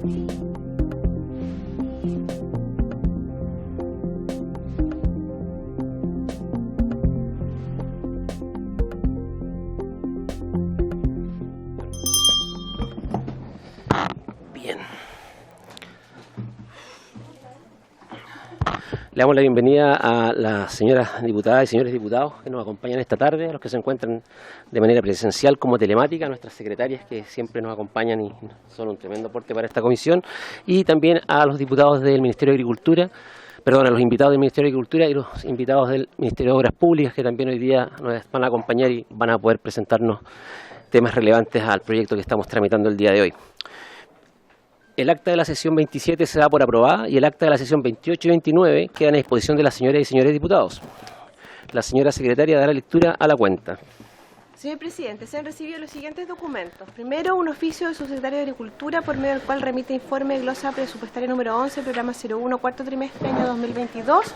Bien. Le damos la bienvenida a las señoras diputadas y señores diputados que nos acompañan esta tarde, a los que se encuentran de manera presencial como telemática, a nuestras secretarias que siempre nos acompañan y son un tremendo aporte para esta comisión, y también a los diputados del Ministerio de Agricultura, perdón, a los invitados del Ministerio de Agricultura y los invitados del Ministerio de Obras Públicas que también hoy día nos van a acompañar y van a poder presentarnos temas relevantes al proyecto que estamos tramitando el día de hoy. El acta de la sesión 27 se da por aprobada y el acta de la sesión 28 y 29 quedan a disposición de las señoras y señores diputados. La señora secretaria dará lectura a la cuenta. Señor presidente, se han recibido los siguientes documentos. Primero, un oficio del subsecretario de Agricultura por medio del cual remite informe glosa presupuestaria número 11, programa 01, cuarto trimestre, año 2022,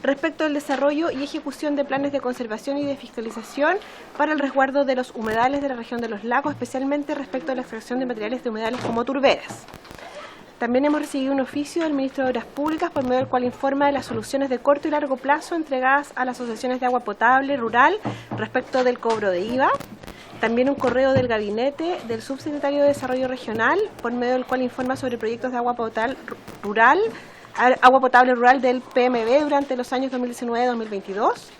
respecto al desarrollo y ejecución de planes de conservación y de fiscalización para el resguardo de los humedales de la región de los lagos, especialmente respecto a la extracción de materiales de humedales como turberas. También hemos recibido un oficio del Ministro de Obras Públicas por medio del cual informa de las soluciones de corto y largo plazo entregadas a las asociaciones de agua potable rural respecto del cobro de IVA. También un correo del gabinete del Subsecretario de Desarrollo Regional por medio del cual informa sobre proyectos de agua potable rural del PMB durante los años 2019-2022.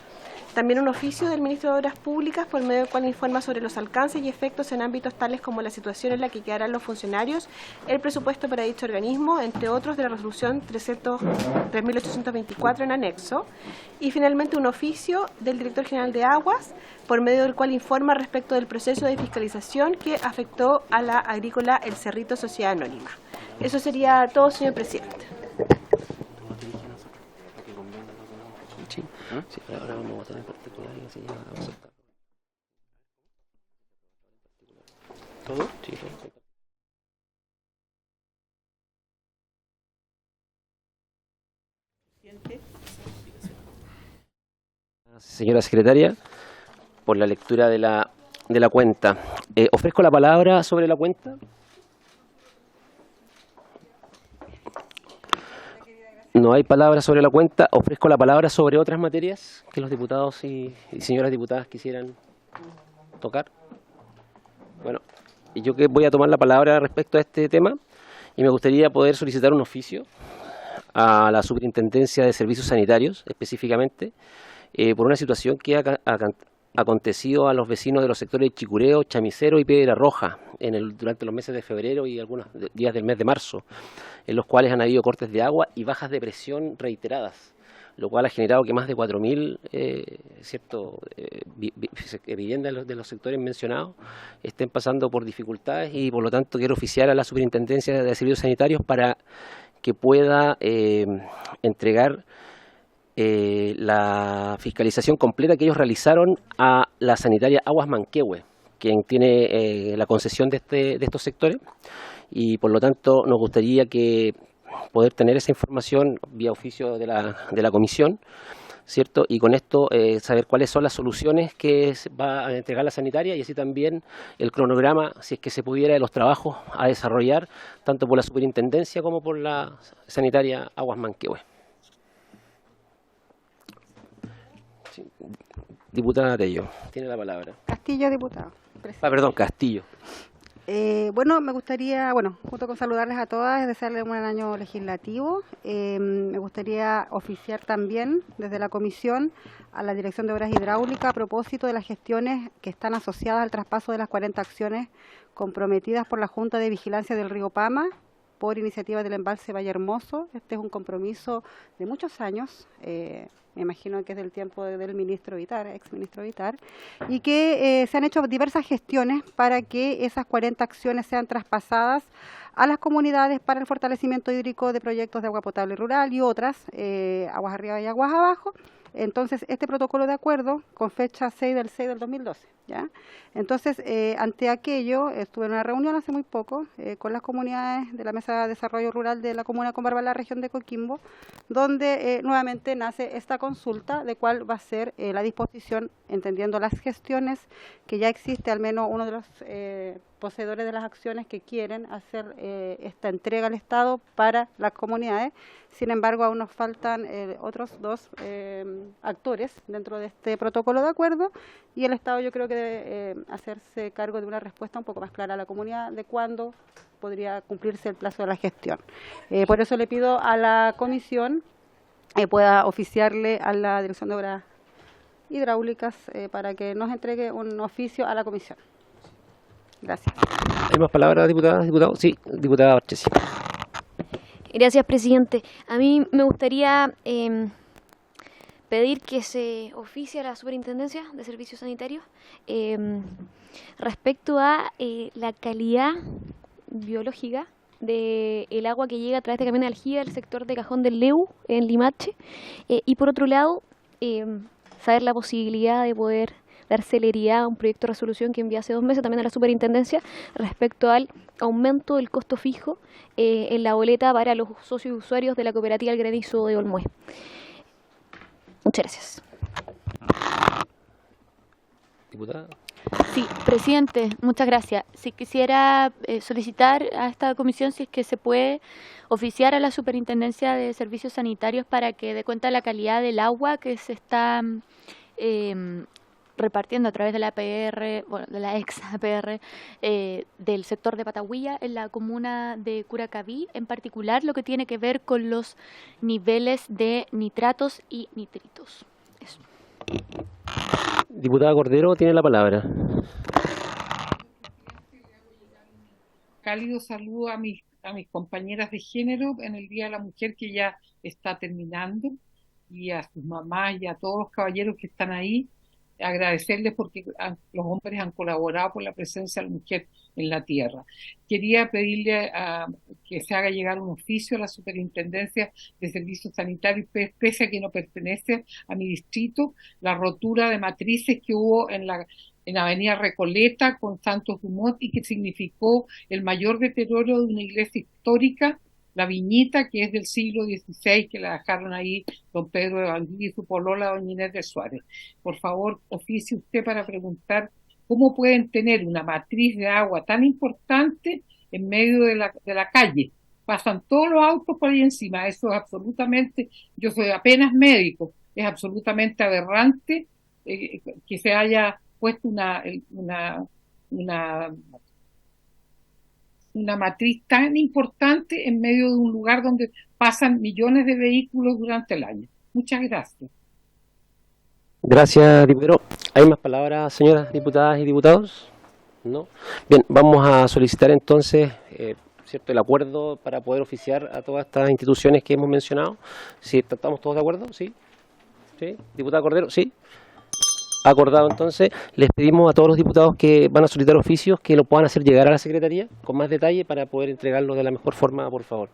También un oficio del Ministro de Obras Públicas por medio del cual informa sobre los alcances y efectos en ámbitos tales como la situación en la que quedarán los funcionarios, el presupuesto para dicho organismo, entre otros de la resolución 3.824 en anexo. Y finalmente un oficio del Director General de Aguas por medio del cual informa respecto del proceso de fiscalización que afectó a la agrícola El Cerrito Sociedad Anónima. Eso sería todo, señor presidente. Sí, ahora vamos a votar en particular y así ya vamos a aceptar. ¿Todo? Sí, todo. Señora secretaria, por la lectura de la cuenta. Ofrezco la palabra sobre la cuenta. No hay palabra sobre la cuenta. Ofrezco la palabra sobre otras materias que los diputados y señoras diputadas quisieran tocar. Bueno, yo que voy a tomar la palabra respecto a este tema y me gustaría poder solicitar un oficio a la Superintendencia de Servicios Sanitarios, específicamente, por una situación que ha acontecido a los vecinos de los sectores de Chicureo, Chamicero y Piedra Roja durante los meses de febrero y algunos días del mes de marzo, en los cuales han habido cortes de agua y bajas de presión reiteradas, lo cual ha generado que más de 4.000 viviendas de los sectores mencionados estén pasando por dificultades y por lo tanto quiero oficiar a la Superintendencia de Servicios Sanitarios para que pueda entregar la fiscalización completa que ellos realizaron a la sanitaria Aguas Manquehue, quien tiene la concesión de estos sectores, y por lo tanto nos gustaría que poder tener esa información vía oficio de la comisión, ¿cierto? Y con esto saber cuáles son las soluciones que va a entregar la sanitaria y así también el cronograma, si es que se pudiera, de los trabajos a desarrollar tanto por la superintendencia como por la sanitaria Aguas Manquehue. Sí. Diputada Tello, tiene la palabra. Castillo, diputado. Perdón, Castillo. Bueno, me gustaría, junto con saludarles a todas, desearles un buen año legislativo. Me gustaría oficiar también desde la comisión a la Dirección de Obras Hidráulicas a propósito de las gestiones que están asociadas al traspaso de las 40 acciones comprometidas por la Junta de Vigilancia del Río Pama por iniciativa del embalse Valle Hermoso. Este es un compromiso de muchos años, me imagino que es del tiempo del ministro Vitar, exministro Vitar, y que se han hecho diversas gestiones para que esas 40 acciones sean traspasadas a las comunidades para el fortalecimiento hídrico de proyectos de agua potable rural y otras, aguas arriba y aguas abajo. Entonces, este protocolo de acuerdo, con fecha 6 del 6 del 2012, ¿ya? Entonces, ante aquello, estuve en una reunión hace muy poco con las comunidades de la Mesa de Desarrollo Rural de la Comuna de Combarbalá, la región de Coquimbo, donde nuevamente nace esta consulta de cuál va a ser la disposición entendiendo las gestiones que ya existe al menos uno de los poseedores de las acciones que quieren hacer esta entrega al Estado para las comunidades. Sin embargo, aún nos faltan otros dos actores dentro de este protocolo de acuerdo, y el Estado yo creo que debe hacerse cargo de una respuesta un poco más clara a la comunidad de cuándo podría cumplirse el plazo de la gestión. Por eso le pido a la comisión pueda oficiarle a la Dirección de Obras Hidráulicas para que nos entregue un oficio a la comisión. Gracias. ¿Hay más palabras, diputadas, diputados? Sí, diputada Barchesi. Gracias, presidente. A mí me gustaría pedir que se oficie a la Superintendencia de Servicios Sanitarios respecto a la calidad biológica del agua que llega a través de camiones de aljibe del sector de Cajón del Leu, en Limache, y por otro lado, saber la posibilidad de poder dar celeridad a un proyecto de resolución que envié hace 2 meses también a la Superintendencia respecto al aumento del costo fijo en la boleta para los socios y usuarios de la cooperativa El Granizo de Olmué. Muchas gracias. Diputada. Sí, presidente, muchas gracias. Si quisiera solicitar a esta comisión si es que se puede oficiar a la Superintendencia de Servicios Sanitarios para que dé cuenta de la calidad del agua que se está repartiendo a través de la APR, bueno, de la ex APR del sector de Patahuilla en la comuna de Curacaví, en particular lo que tiene que ver con los niveles de nitratos y nitritos. Eso. Diputada Cordero tiene la palabra. Cálido saludo a mis compañeras de género en el Día de la Mujer que ya está terminando, y a sus mamás y a todos los caballeros que están ahí, agradecerles porque los hombres han colaborado por la presencia de la mujer en la tierra. Quería pedirle que se haga llegar un oficio a la Superintendencia de Servicios Sanitarios, pese a que no pertenece a mi distrito, la rotura de matrices que hubo en Avenida Recoleta con Santos Dumont y que significó el mayor deterioro de una iglesia histórica, la Viñita, que es del siglo XVI, que la dejaron ahí don Pedro de Valdivia y su polola doña Inés de Suárez. Por favor, oficie usted para preguntar cómo pueden tener una matriz de agua tan importante en medio de la calle. Pasan todos los autos por ahí encima. Eso es absolutamente, yo soy apenas médico, es absolutamente aberrante que se haya puesto una matriz tan importante en medio de un lugar donde pasan millones de vehículos durante el año. Muchas gracias. Gracias, diputado. ¿Hay más palabras, señoras diputadas y diputados? ¿No? Bien, vamos a solicitar entonces ¿cierto? El acuerdo para poder oficiar a todas estas instituciones que hemos mencionado. ¿Sí, estamos todos de acuerdo? ¿Sí? ¿Sí? ¿Diputada Cordero? ¿Sí? Acordado, entonces, les pedimos a todos los diputados que van a solicitar oficios que lo puedan hacer llegar a la Secretaría con más detalle para poder entregarlo de la mejor forma, por favor.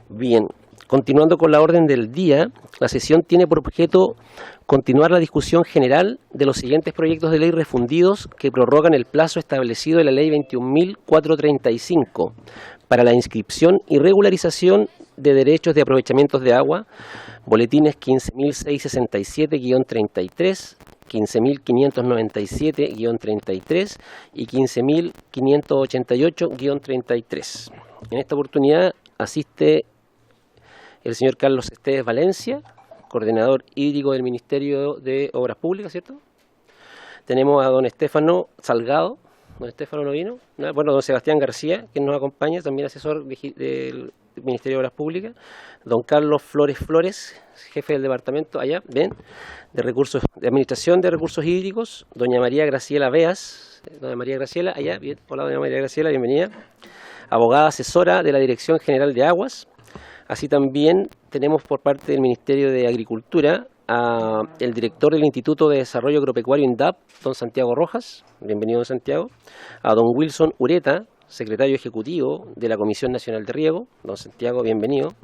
Bien, continuando con la orden del día, la sesión tiene por objeto continuar la discusión general de los siguientes proyectos de ley refundidos que prorrogan el plazo establecido en la Ley 21.435 para la inscripción y regularización de derechos de aprovechamientos de agua, boletines 15.667-33, 15.597-33 y 15.588-33. En esta oportunidad asiste el señor Carlos Esteves Valencia, coordinador hídrico del Ministerio de Obras Públicas, ¿cierto? Tenemos a don Estefano Salgado. ¿Don Estefano no vino? Bueno, don Sebastián García, que nos acompaña, también asesor del Ministerio de Obras Públicas. Don Carlos Flores, jefe del departamento allá, bien, de Administración de Recursos Hídricos. Doña María Graciela Beas, doña María Graciela, allá, bien, hola doña María Graciela, bienvenida. Abogada asesora de la Dirección General de Aguas. Así también tenemos por parte del Ministerio de Agricultura a el director del Instituto de Desarrollo Agropecuario INDAP, don Santiago Rojas, bienvenido don Santiago, a don Wilson Ureta, secretario ejecutivo de la Comisión Nacional de Riego, don Santiago, bienvenido.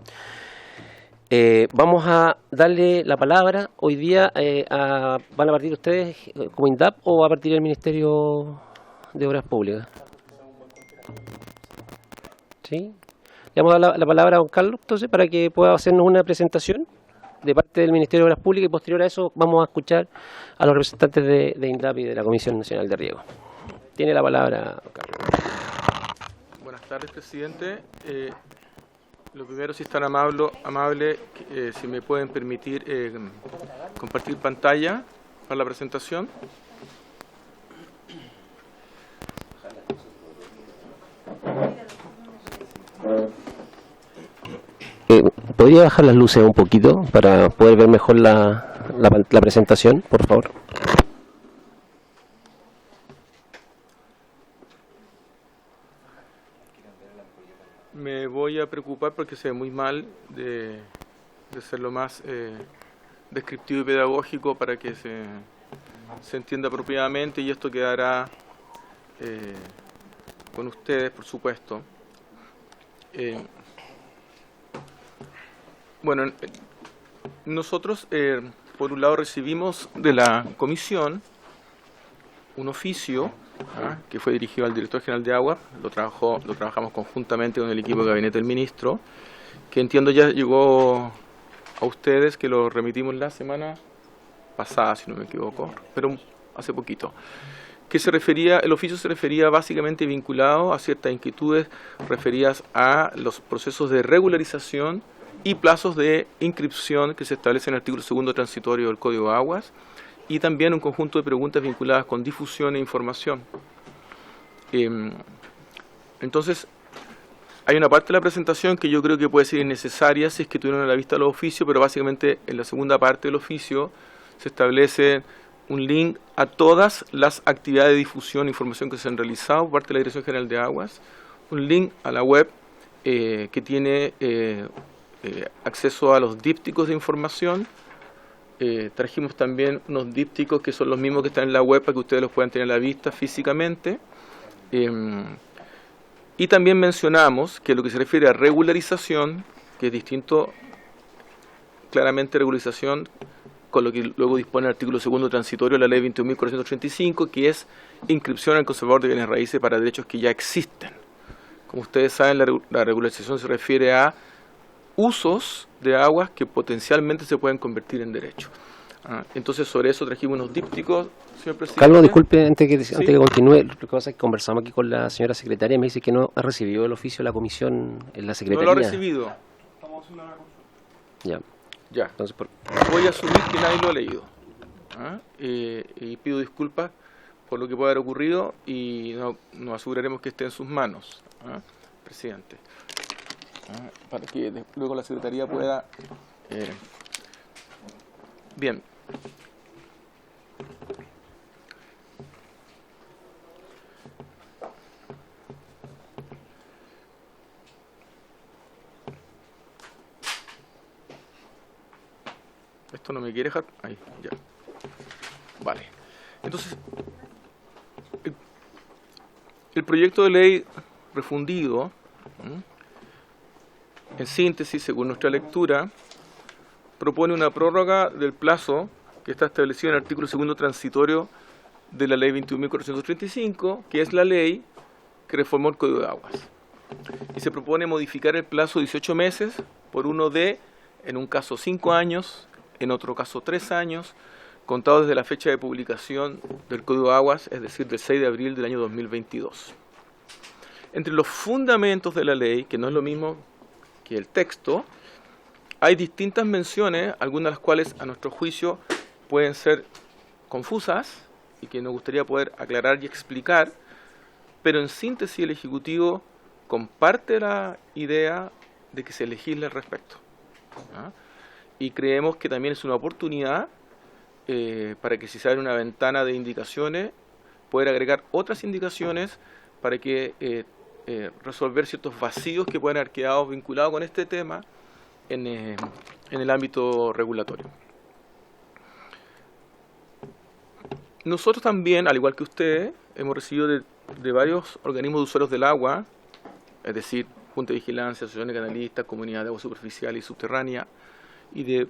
Vamos a darle la palabra, hoy día ¿van a partir ustedes como INDAP o va a partir el Ministerio de Obras Públicas? ¿Sí? Le vamos a dar la palabra a don Carlos, entonces, para que pueda hacernos una presentación. de parte del Ministerio de Obras Públicas, y posterior a eso vamos a escuchar a los representantes de INDAP y de la Comisión Nacional de Riego. Tiene la palabra, Carlos. Buenas tardes, presidente. Lo primero, si están amable, si me pueden permitir compartir pantalla para la presentación. ¿Podría bajar las luces un poquito para poder ver mejor la presentación, por favor? Me voy a preocupar porque se ve muy mal de ser lo más descriptivo y pedagógico para que se entienda apropiadamente, y esto quedará con ustedes, por supuesto. Bueno, nosotros, por un lado, recibimos de la comisión un oficio que fue dirigido al director general de Agua. Lo trabajamos conjuntamente con el equipo de gabinete del ministro, que entiendo ya llegó a ustedes, que lo remitimos la semana pasada, si no me equivoco, pero hace poquito. El oficio se refería básicamente vinculado a ciertas inquietudes referidas a los procesos de regularización y plazos de inscripción que se establecen en el artículo 2º transitorio del Código de Aguas, y también un conjunto de preguntas vinculadas con difusión e información. Entonces, hay una parte de la presentación que yo creo que puede ser innecesaria si es que tuvieron a la vista los oficios, pero básicamente en la segunda parte del oficio se establece un link a todas las actividades de difusión e información que se han realizado por parte de la Dirección General de Aguas, un link a la web que tiene acceso a los dípticos de información. Trajimos también unos dípticos que son los mismos que están en la web para que ustedes los puedan tener a la vista físicamente. Y también mencionamos que lo que se refiere a regularización, que es distinto claramente regularización con lo que luego dispone el artículo 2º transitorio de la ley 21.435, que es inscripción al conservador de bienes raíces para derechos que ya existen. Como ustedes saben, la regularización se refiere a usos de aguas que potencialmente se pueden convertir en derecho. Entonces, sobre eso trajimos unos dípticos, señor presidente. Carlos, disculpe, antes que continúe, lo que pasa es que conversamos aquí con la señora secretaria y me dice que no ha recibido el oficio de la comisión en la secretaría. No lo ha recibido. Ya. Ya. Entonces, voy a asumir que nadie lo ha leído. Y pido disculpas por lo que pueda haber ocurrido, y nos aseguraremos que esté en sus manos, presidente. Para que luego la Secretaría pueda... Bien. Esto no me quiere dejar... Ahí, ya. Vale. Entonces, el proyecto de ley refundido, en síntesis, según nuestra lectura, propone una prórroga del plazo que está establecido en el artículo 2º transitorio de la ley 21.435, que es la ley que reformó el Código de Aguas. Y se propone modificar el plazo 18 meses por uno de, en un caso 5 años, en otro caso 3 años, contado desde la fecha de publicación del Código de Aguas, es decir, del 6 de abril del año 2022. Entre los fundamentos de la ley, que no es lo mismo que el texto, hay distintas menciones, algunas de las cuales a nuestro juicio pueden ser confusas y que nos gustaría poder aclarar y explicar, pero en síntesis el Ejecutivo comparte la idea de que se legisle al respecto. Y creemos que también es una oportunidad para que, si se abre una ventana de indicaciones, poder agregar otras indicaciones para que resolver ciertos vacíos que pueden haber quedado vinculados con este tema en el ámbito regulatorio. Nosotros también, al igual que ustedes, hemos recibido de varios organismos de usuarios del agua, es decir, Junta de Vigilancia, Asociaciones de Canalistas, Comunidad de Agua Superficial y Subterránea, y de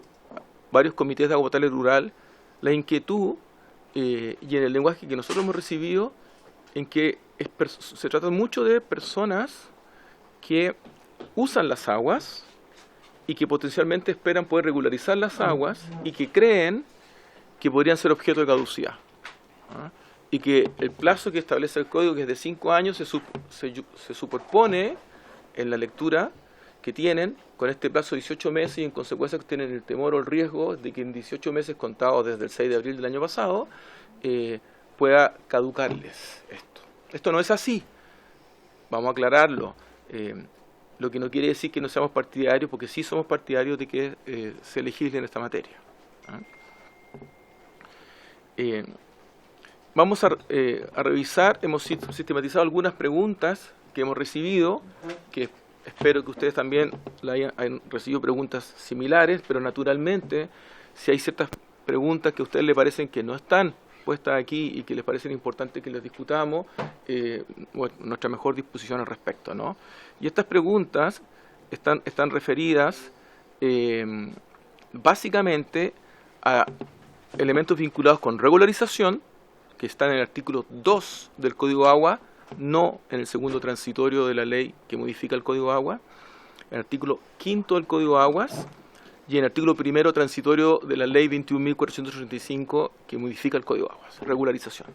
varios comités de agua potable rural, la inquietud y en el lenguaje que nosotros hemos recibido, en que se trata mucho de personas que usan las aguas y que potencialmente esperan poder regularizar las aguas y que creen que podrían ser objeto de caducidad. Y que el plazo que establece el código, que es de 5 años, se superpone en la lectura que tienen con este plazo de 18 meses y en consecuencia tienen el temor o el riesgo de que en 18 meses contados desde el 6 de abril del año pasado pueda caducarles esto. Esto no es así, vamos a aclararlo. Lo que no quiere decir que no seamos partidarios, porque sí somos partidarios de que se legisle en esta materia. Vamos a revisar, hemos sistematizado algunas preguntas que hemos recibido, que espero que ustedes también hayan recibido preguntas similares, pero naturalmente, si hay ciertas preguntas que a ustedes les parecen que no están puestas aquí y que les parecen importantes que las discutamos, nuestra mejor disposición al respecto, ¿no? Y estas preguntas están referidas básicamente a elementos vinculados con regularización, que están en el artículo 2 del Código Agua, no en el segundo transitorio de la ley que modifica el Código Agua, en el artículo 5 del Código Aguas y en el artículo 1 transitorio de la ley 21.435 que modifica el Código Aguas, regularización.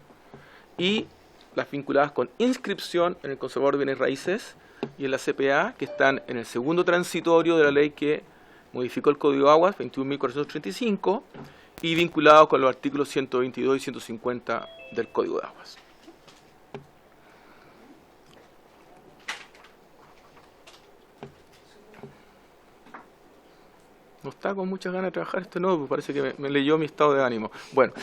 Y las vinculadas con inscripción en el Conservador de Bienes Raíces y en la CPA, que están en el segundo transitorio de la ley que modificó el Código Aguas, 21.435, y vinculados con los artículos 122 y 150 del Código de Aguas. No está con muchas ganas de trabajar este nuevo, parece que me leyó mi estado de ánimo. Bueno,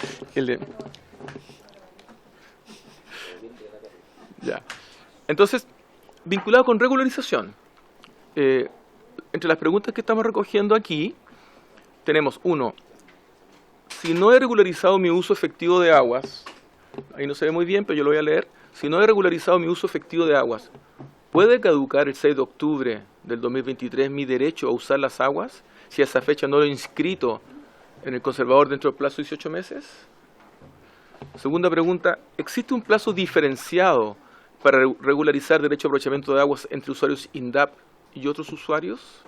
ya. Entonces, vinculado con regularización, entre las preguntas que estamos recogiendo aquí, tenemos uno, si no he regularizado mi uso efectivo de aguas, ahí no se ve muy bien, pero yo lo voy a leer, si no he regularizado mi uso efectivo de aguas, ¿puede caducar el 6 de octubre del 2023 mi derecho a usar las aguas si a esa fecha no lo he inscrito en el conservador dentro del plazo de 18 meses? Segunda pregunta, ¿existe un plazo diferenciado para regularizar derecho a aprovechamiento de aguas entre usuarios INDAP y otros usuarios?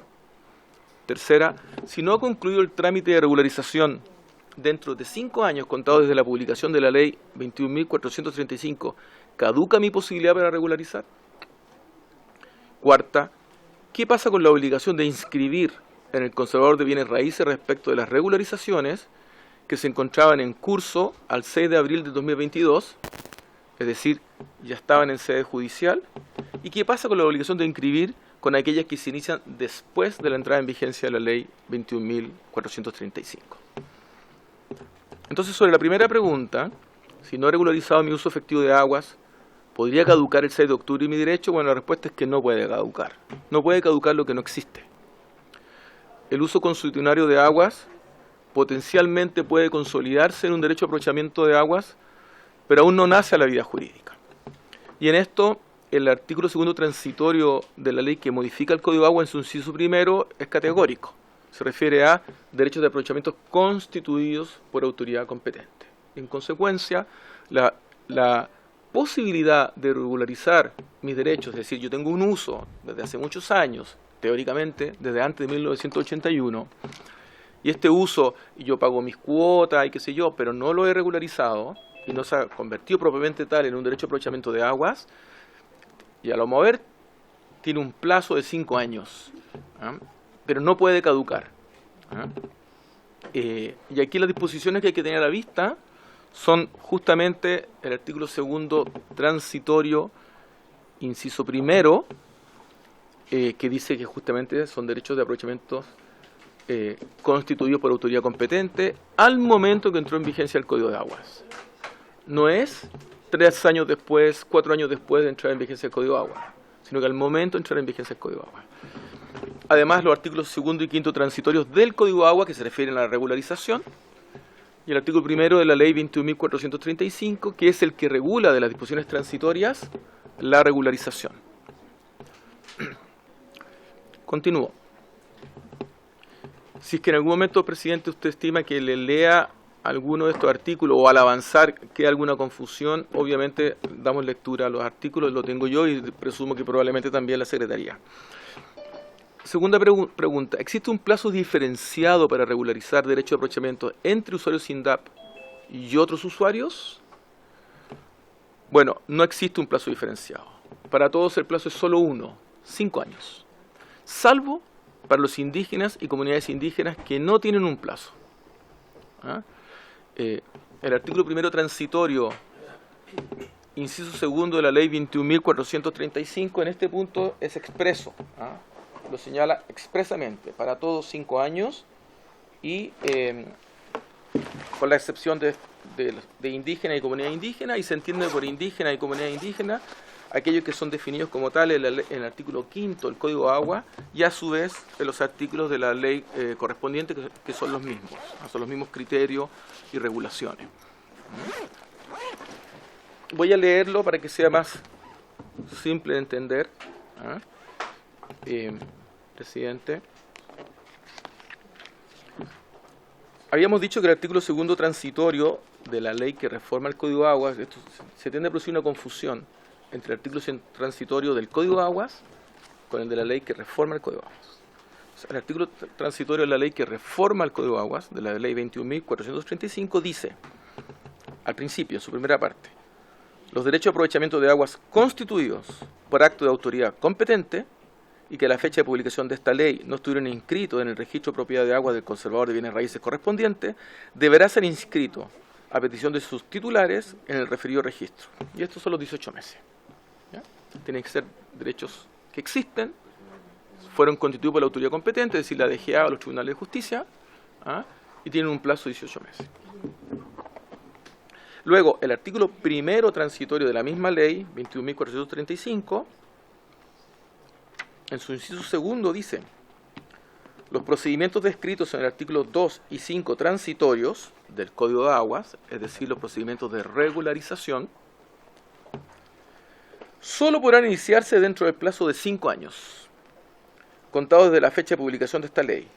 Tercera, si no ha concluido el trámite de regularización dentro de 5 años contados desde la publicación de la ley 21.435, ¿caduca mi posibilidad para regularizar? Cuarta, ¿qué pasa con la obligación de inscribir en el Conservador de Bienes Raíces respecto de las regularizaciones que se encontraban en curso al 6 de abril de 2022, es decir, ya estaban en sede judicial? ¿Y qué pasa con la obligación de inscribir con aquellas que se inician después de la entrada en vigencia de la ley 21.435? Entonces, sobre la primera pregunta, si no he regularizado mi uso efectivo de aguas, ¿podría caducar el 6 de octubre mi derecho? Bueno, la respuesta es que no puede caducar. No puede caducar lo que no existe. El uso consuetudinario de aguas potencialmente puede consolidarse en un derecho a aprovechamiento de aguas, pero aún no nace a la vida jurídica. Y en esto, el artículo 2 transitorio de la ley que modifica el Código de Agua en su inciso primero es categórico. Se refiere a derechos de aprovechamiento constituidos por autoridad competente. En consecuencia, la posibilidad de regularizar mis derechos, es decir, yo tengo un uso desde hace muchos años, teóricamente, desde antes de 1981, y este uso, yo pago mis cuotas y qué sé yo, pero no lo he regularizado, y no se ha convertido propiamente tal en un derecho de aprovechamiento de aguas, y a lo mover tiene un plazo de 5 años, pero no puede caducar. Y aquí las disposiciones que hay que tener a la vista son justamente el artículo 2 transitorio, inciso primero, que dice que justamente son derechos de aprovechamiento constituidos por autoridad competente al momento que entró en vigencia el Código de Aguas. No es 3 años después, 4 años después de entrar en vigencia el Código de Aguas, sino que al momento de entrar en vigencia el Código de Aguas. Además, los artículos 2 y 5 transitorios del Código de Agua que se refieren a la regularización, y el artículo 1 de la ley 21.435, que es el que regula de las disposiciones transitorias la regularización. Continúo. Si es que en algún momento, presidente, usted estima que le lea alguno de estos artículos o al avanzar queda alguna confusión, obviamente damos lectura a los artículos, lo tengo yo y presumo que probablemente también la Secretaría. Segunda pregunta, ¿existe un plazo diferenciado para regularizar derecho de aprovechamiento entre usuarios SINDAP y otros usuarios? Bueno, no existe un plazo diferenciado. Para todos el plazo es solo uno, 5 años. Salvo para los indígenas y comunidades indígenas que no tienen un plazo. El artículo primero transitorio, inciso segundo de la ley 21.435, en este punto es expreso. Lo señala expresamente, para todos 5 años y con la excepción de indígena y comunidad indígena, y se entiende por indígena y comunidad indígena aquellos que son definidos como tales en el artículo 5 del Código de Agua y a su vez en los artículos de la ley correspondiente que son los mismos criterios y regulaciones. Voy a leerlo para que sea más simple de entender. Presidente. Habíamos dicho que el artículo segundo transitorio de la ley que reforma el Código de Aguas, esto, se tiende a producir una confusión entre el artículo transitorio del Código de Aguas con el de la ley que reforma el Código de Aguas. O sea, el artículo transitorio de la ley que reforma el Código de Aguas, de la ley 21.435, dice, al principio, en su primera parte, los derechos de aprovechamiento de aguas constituidos por acto de autoridad competente y que a la fecha de publicación de esta ley no estuvieron inscritos en el registro de propiedad de agua del conservador de bienes raíces correspondiente, deberá ser inscrito a petición de sus titulares en el referido registro. Y estos son los 18 meses. ¿Ya? Tienen que ser derechos que existen, fueron constituidos por la autoridad competente, es decir, la DGA o los tribunales de justicia, y tienen un plazo de 18 meses. Luego, el artículo primero transitorio de la misma ley, 21.435, en su inciso segundo dice, los procedimientos descritos en el artículo 2 y 5 transitorios del Código de Aguas, es decir, los procedimientos de regularización, solo podrán iniciarse dentro del plazo de 5 años, contado desde la fecha de publicación de esta ley.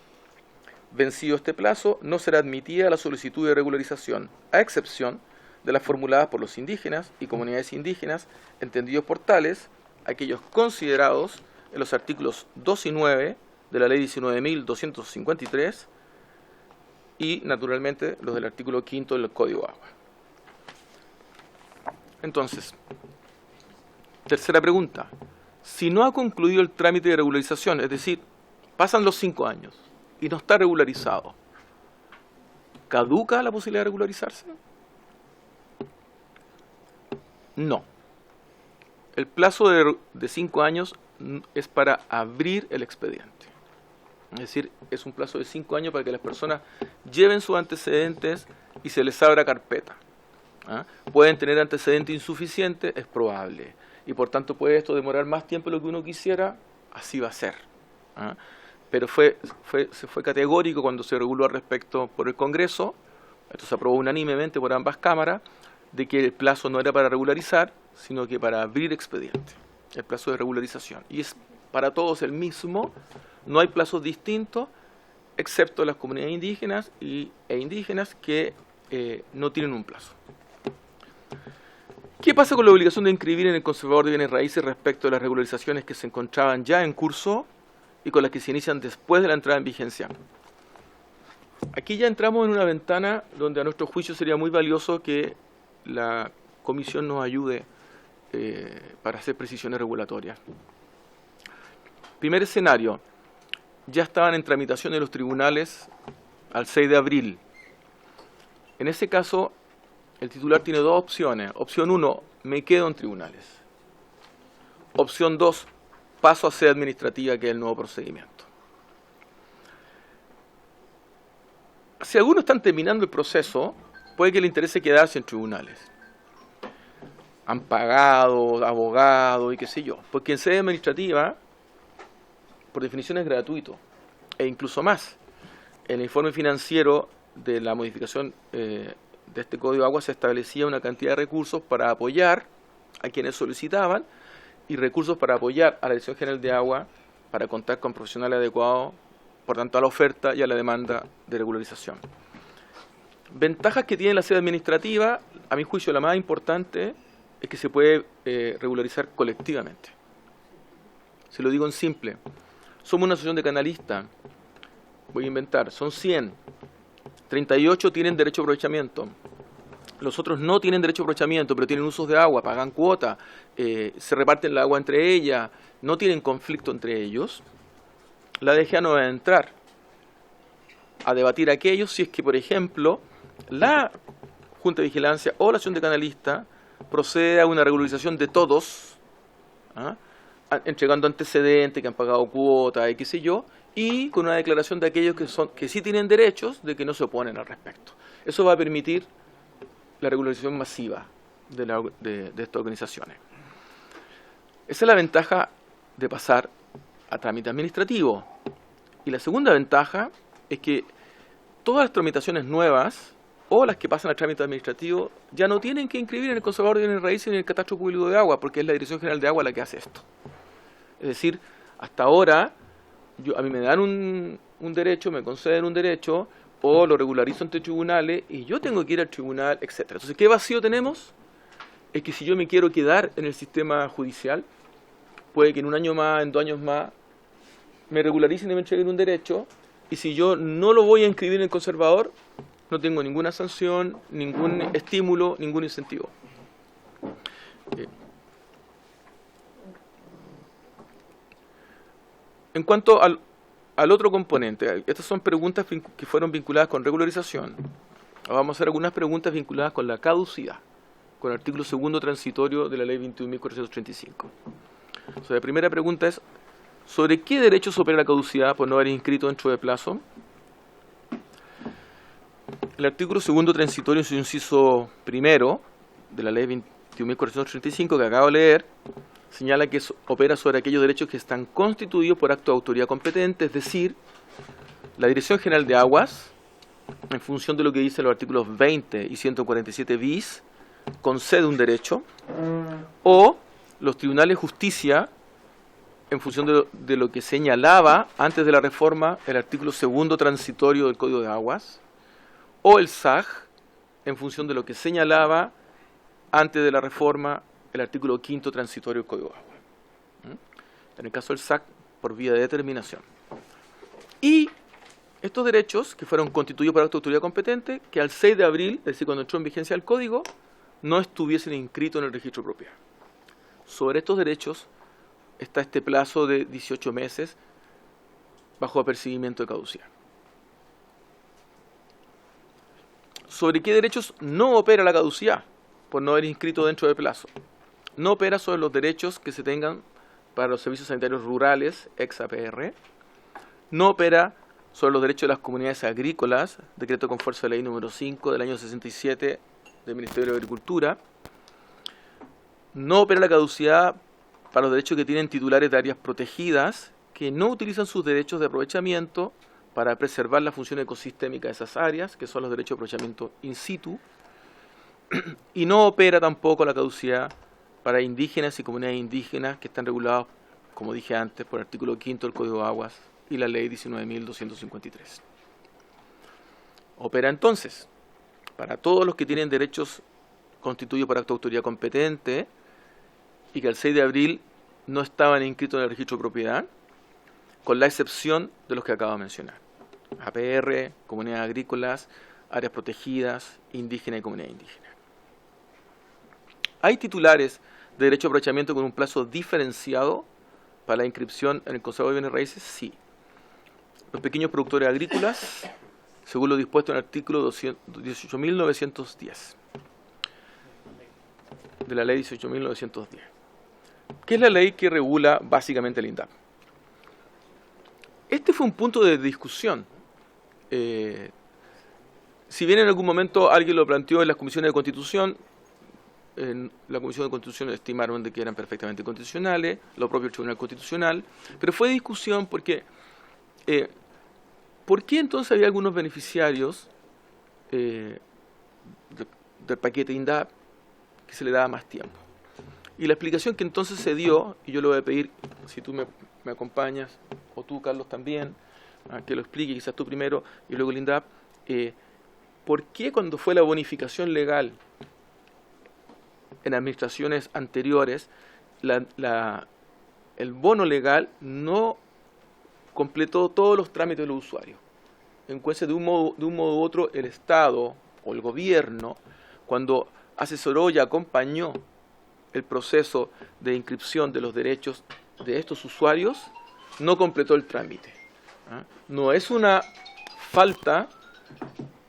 Vencido este plazo, no será admitida la solicitud de regularización, a excepción de las formuladas por los indígenas y comunidades indígenas, entendidos por tales, aquellos considerados en los artículos 2 y 9 de la ley 19.253 y, naturalmente, los del artículo 5 del Código de Agua. Entonces, tercera pregunta. Si no ha concluido el trámite de regularización, es decir, pasan los 5 años y no está regularizado, ¿caduca la posibilidad de regularizarse? No. El plazo de 5 años es para abrir el expediente. Es decir, es un plazo de 5 años para que las personas lleven sus antecedentes y se les abra carpeta. Pueden tener antecedentes insuficientes, es probable. Y por tanto puede esto demorar más tiempo de lo que uno quisiera, así va a ser. Pero se fue categórico cuando se reguló al respecto por el Congreso, esto se aprobó unánimemente por ambas cámaras, de que el plazo no era para regularizar, sino que para abrir expediente, el plazo de regularización. Y es para todos el mismo, no hay plazos distintos, excepto las comunidades indígenas e indígenas que no tienen un plazo. ¿Qué pasa con la obligación de inscribir en el conservador de bienes raíces respecto de las regularizaciones que se encontraban ya en curso y con las que se inician después de la entrada en vigencia? Aquí ya entramos en una ventana donde a nuestro juicio sería muy valioso que la comisión nos ayude para hacer precisiones regulatorias. Primer escenario, ya estaban en tramitación en los tribunales al 6 de abril. En ese caso, el titular tiene dos opciones. Opción 1, me quedo en tribunales. Opción 2, paso a sede administrativa, que es el nuevo procedimiento. Si algunos están terminando el proceso, puede que le interese quedarse en tribunales. Han pagado, abogado y qué sé yo. Porque en sede administrativa, por definición es gratuito. E incluso más. En el informe financiero de la modificación de este Código de Agua se establecía una cantidad de recursos para apoyar a quienes solicitaban y recursos para apoyar a la Dirección General de Agua para contar con profesionales adecuados, por tanto a la oferta y a la demanda de regularización. Ventajas que tiene la sede administrativa, a mi juicio la más importante, es que se puede regularizar colectivamente. Se lo digo en simple. Somos una asociación de canalistas, voy a inventar, son 100, 38 tienen derecho a aprovechamiento, los otros no tienen derecho a aprovechamiento, pero tienen usos de agua, pagan cuota, se reparten el agua entre ellas, no tienen conflicto entre ellos. La DGA no va a entrar a debatir aquellos si es que, por ejemplo, la Junta de Vigilancia o la Asociación de Canalistas procede a una regularización de todos, entregando antecedentes, que han pagado cuotas y qué sé yo, y con una declaración de aquellos que sí tienen derechos, de que no se oponen al respecto. Eso va a permitir la regularización masiva de estas organizaciones. Esa es la ventaja de pasar a trámite administrativo. Y la segunda ventaja es que todas las tramitaciones nuevas o las que pasan al trámite administrativo ya no tienen que inscribir en el Conservador de Bienes Raíces ni en el Catastro Público de Agua, porque es la Dirección General de Agua la que hace esto. Es decir, hasta ahora a mí me dan un derecho, me conceden un derecho, o lo regularizo ante tribunales y yo tengo que ir al tribunal, etcétera. Entonces, ¿qué vacío tenemos? Es que si yo me quiero quedar en el sistema judicial, puede que en un año más, en 2 años más, me regularicen y me entreguen un derecho, y si yo no lo voy a inscribir en el conservador, no tengo ninguna sanción, ningún estímulo, ningún incentivo. En cuanto al otro componente, estas son preguntas que fueron vinculadas con regularización. Vamos a hacer algunas preguntas vinculadas con la caducidad, con el artículo 2º transitorio de la Ley 21.435. La primera pregunta es: ¿sobre qué derechos opera la caducidad por no haber inscrito dentro de plazo? El artículo 2º transitorio, en su inciso primero de la Ley 21.435, que acabo de leer, señala que opera sobre aquellos derechos que están constituidos por acto de autoridad competente, es decir, la Dirección General de Aguas, en función de lo que dicen los artículos 20 y 147 bis, concede un derecho, o los tribunales de justicia, en función de lo que señalaba antes de la reforma el artículo 2º transitorio del Código de Aguas, o el SAG, en función de lo que señalaba antes de la reforma el artículo 5º transitorio del Código de Agua. En el caso del SAC, por vía de determinación. Y estos derechos, que fueron constituidos por acto de autoridad competente, que al 6 de abril, es decir, cuando entró en vigencia el Código, no estuviesen inscritos en el registro de propiedad. Sobre estos derechos está este plazo de 18 meses bajo apercibimiento de caducidad. ¿Sobre qué derechos no opera la caducidad por no haber inscrito dentro del plazo? No opera sobre los derechos que se tengan para los servicios sanitarios rurales, ex-APR. No opera sobre los derechos de las comunidades agrícolas, decreto con fuerza de ley número 5 del año 67 del Ministerio de Agricultura. No opera la caducidad para los derechos que tienen titulares de áreas protegidas que no utilizan sus derechos de aprovechamiento para preservar la función ecosistémica de esas áreas, que son los derechos de aprovechamiento in situ. Y no opera tampoco la caducidad para indígenas y comunidades indígenas que están regulados, como dije antes, por el artículo 5º del Código de Aguas y la Ley 19.253. Opera entonces para todos los que tienen derechos constituidos por acto de autoridad competente y que al 6 de abril no estaban inscritos en el registro de propiedad, con la excepción de los que acabo de mencionar: APR, comunidades agrícolas, áreas protegidas, indígenas y comunidades indígenas. ¿Hay titulares de derecho de aprovechamiento con un plazo diferenciado para la inscripción en el Conservador de Bienes Raíces? Sí. Los pequeños productores agrícolas, según lo dispuesto en el artículo 18.910 de la Ley 18.910, que es la ley que regula básicamente el INDAP. Este fue un punto de discusión. Si bien en algún momento alguien lo planteó en las comisiones de Constitución, en la Comisión de Constitución estimaron de que eran perfectamente constitucionales, lo propio el Tribunal Constitucional, pero fue discusión porque ¿por qué entonces había algunos beneficiarios del paquete INDAP que se le daba más tiempo? Y la explicación que entonces se dio, y yo le voy a pedir, si tú me acompañas, o tú, Carlos, también, que lo explique, quizás tú primero y luego el INDAP, ¿por qué cuando fue la bonificación legal en administraciones anteriores, el bono legal no completó todos los trámites de los usuarios. En consecuencia, de un modo u otro, el Estado o el gobierno, cuando asesoró y acompañó el proceso de inscripción de los derechos de estos usuarios, no completó el trámite. No es una falta,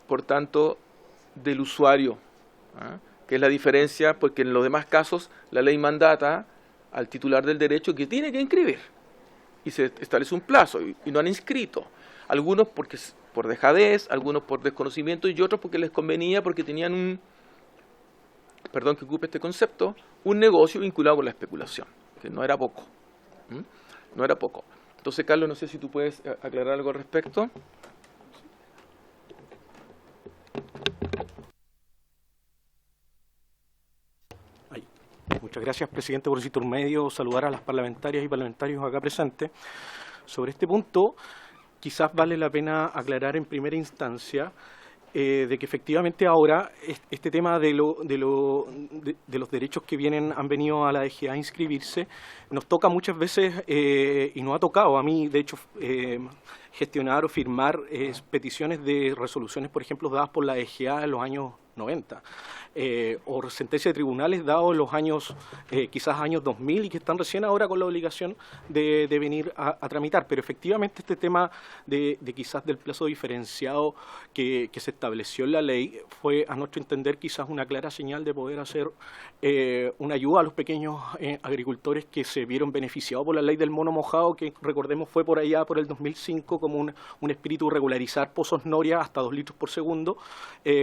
por tanto, del usuario, que es la diferencia, porque en los demás casos la ley mandata al titular del derecho que tiene que inscribir y se establece un plazo y no han inscrito. Algunos porque por dejadez, algunos por desconocimiento y otros porque les convenía, porque tenían un, perdón que ocupe este concepto, un negocio vinculado con la especulación, que no era poco. No era poco. Entonces, Carlos, no sé si tú puedes aclarar algo al respecto. Muchas gracias, presidente, por el intermedio. Saludar a las parlamentarias y parlamentarios acá presentes. Sobre este punto, quizás vale la pena aclarar en primera instancia de que efectivamente ahora este tema de los derechos que han venido a la DGA a inscribirse, nos toca muchas veces, y nos ha tocado a mí, de hecho, gestionar o firmar peticiones de resoluciones, por ejemplo, dadas por la DGA en los años 90. O sentencias de tribunales dados en los años, quizás años 2000 y que están recién ahora con la obligación de venir a tramitar. Pero efectivamente este tema de quizás del plazo diferenciado que se estableció en la ley fue, a nuestro entender, quizás una clara señal de poder hacer una ayuda a los pequeños agricultores que se vieron beneficiados por la ley del mono mojado, que recordemos fue por allá por el 2005 como un espíritu regularizar pozos noria hasta 2 litros por segundo,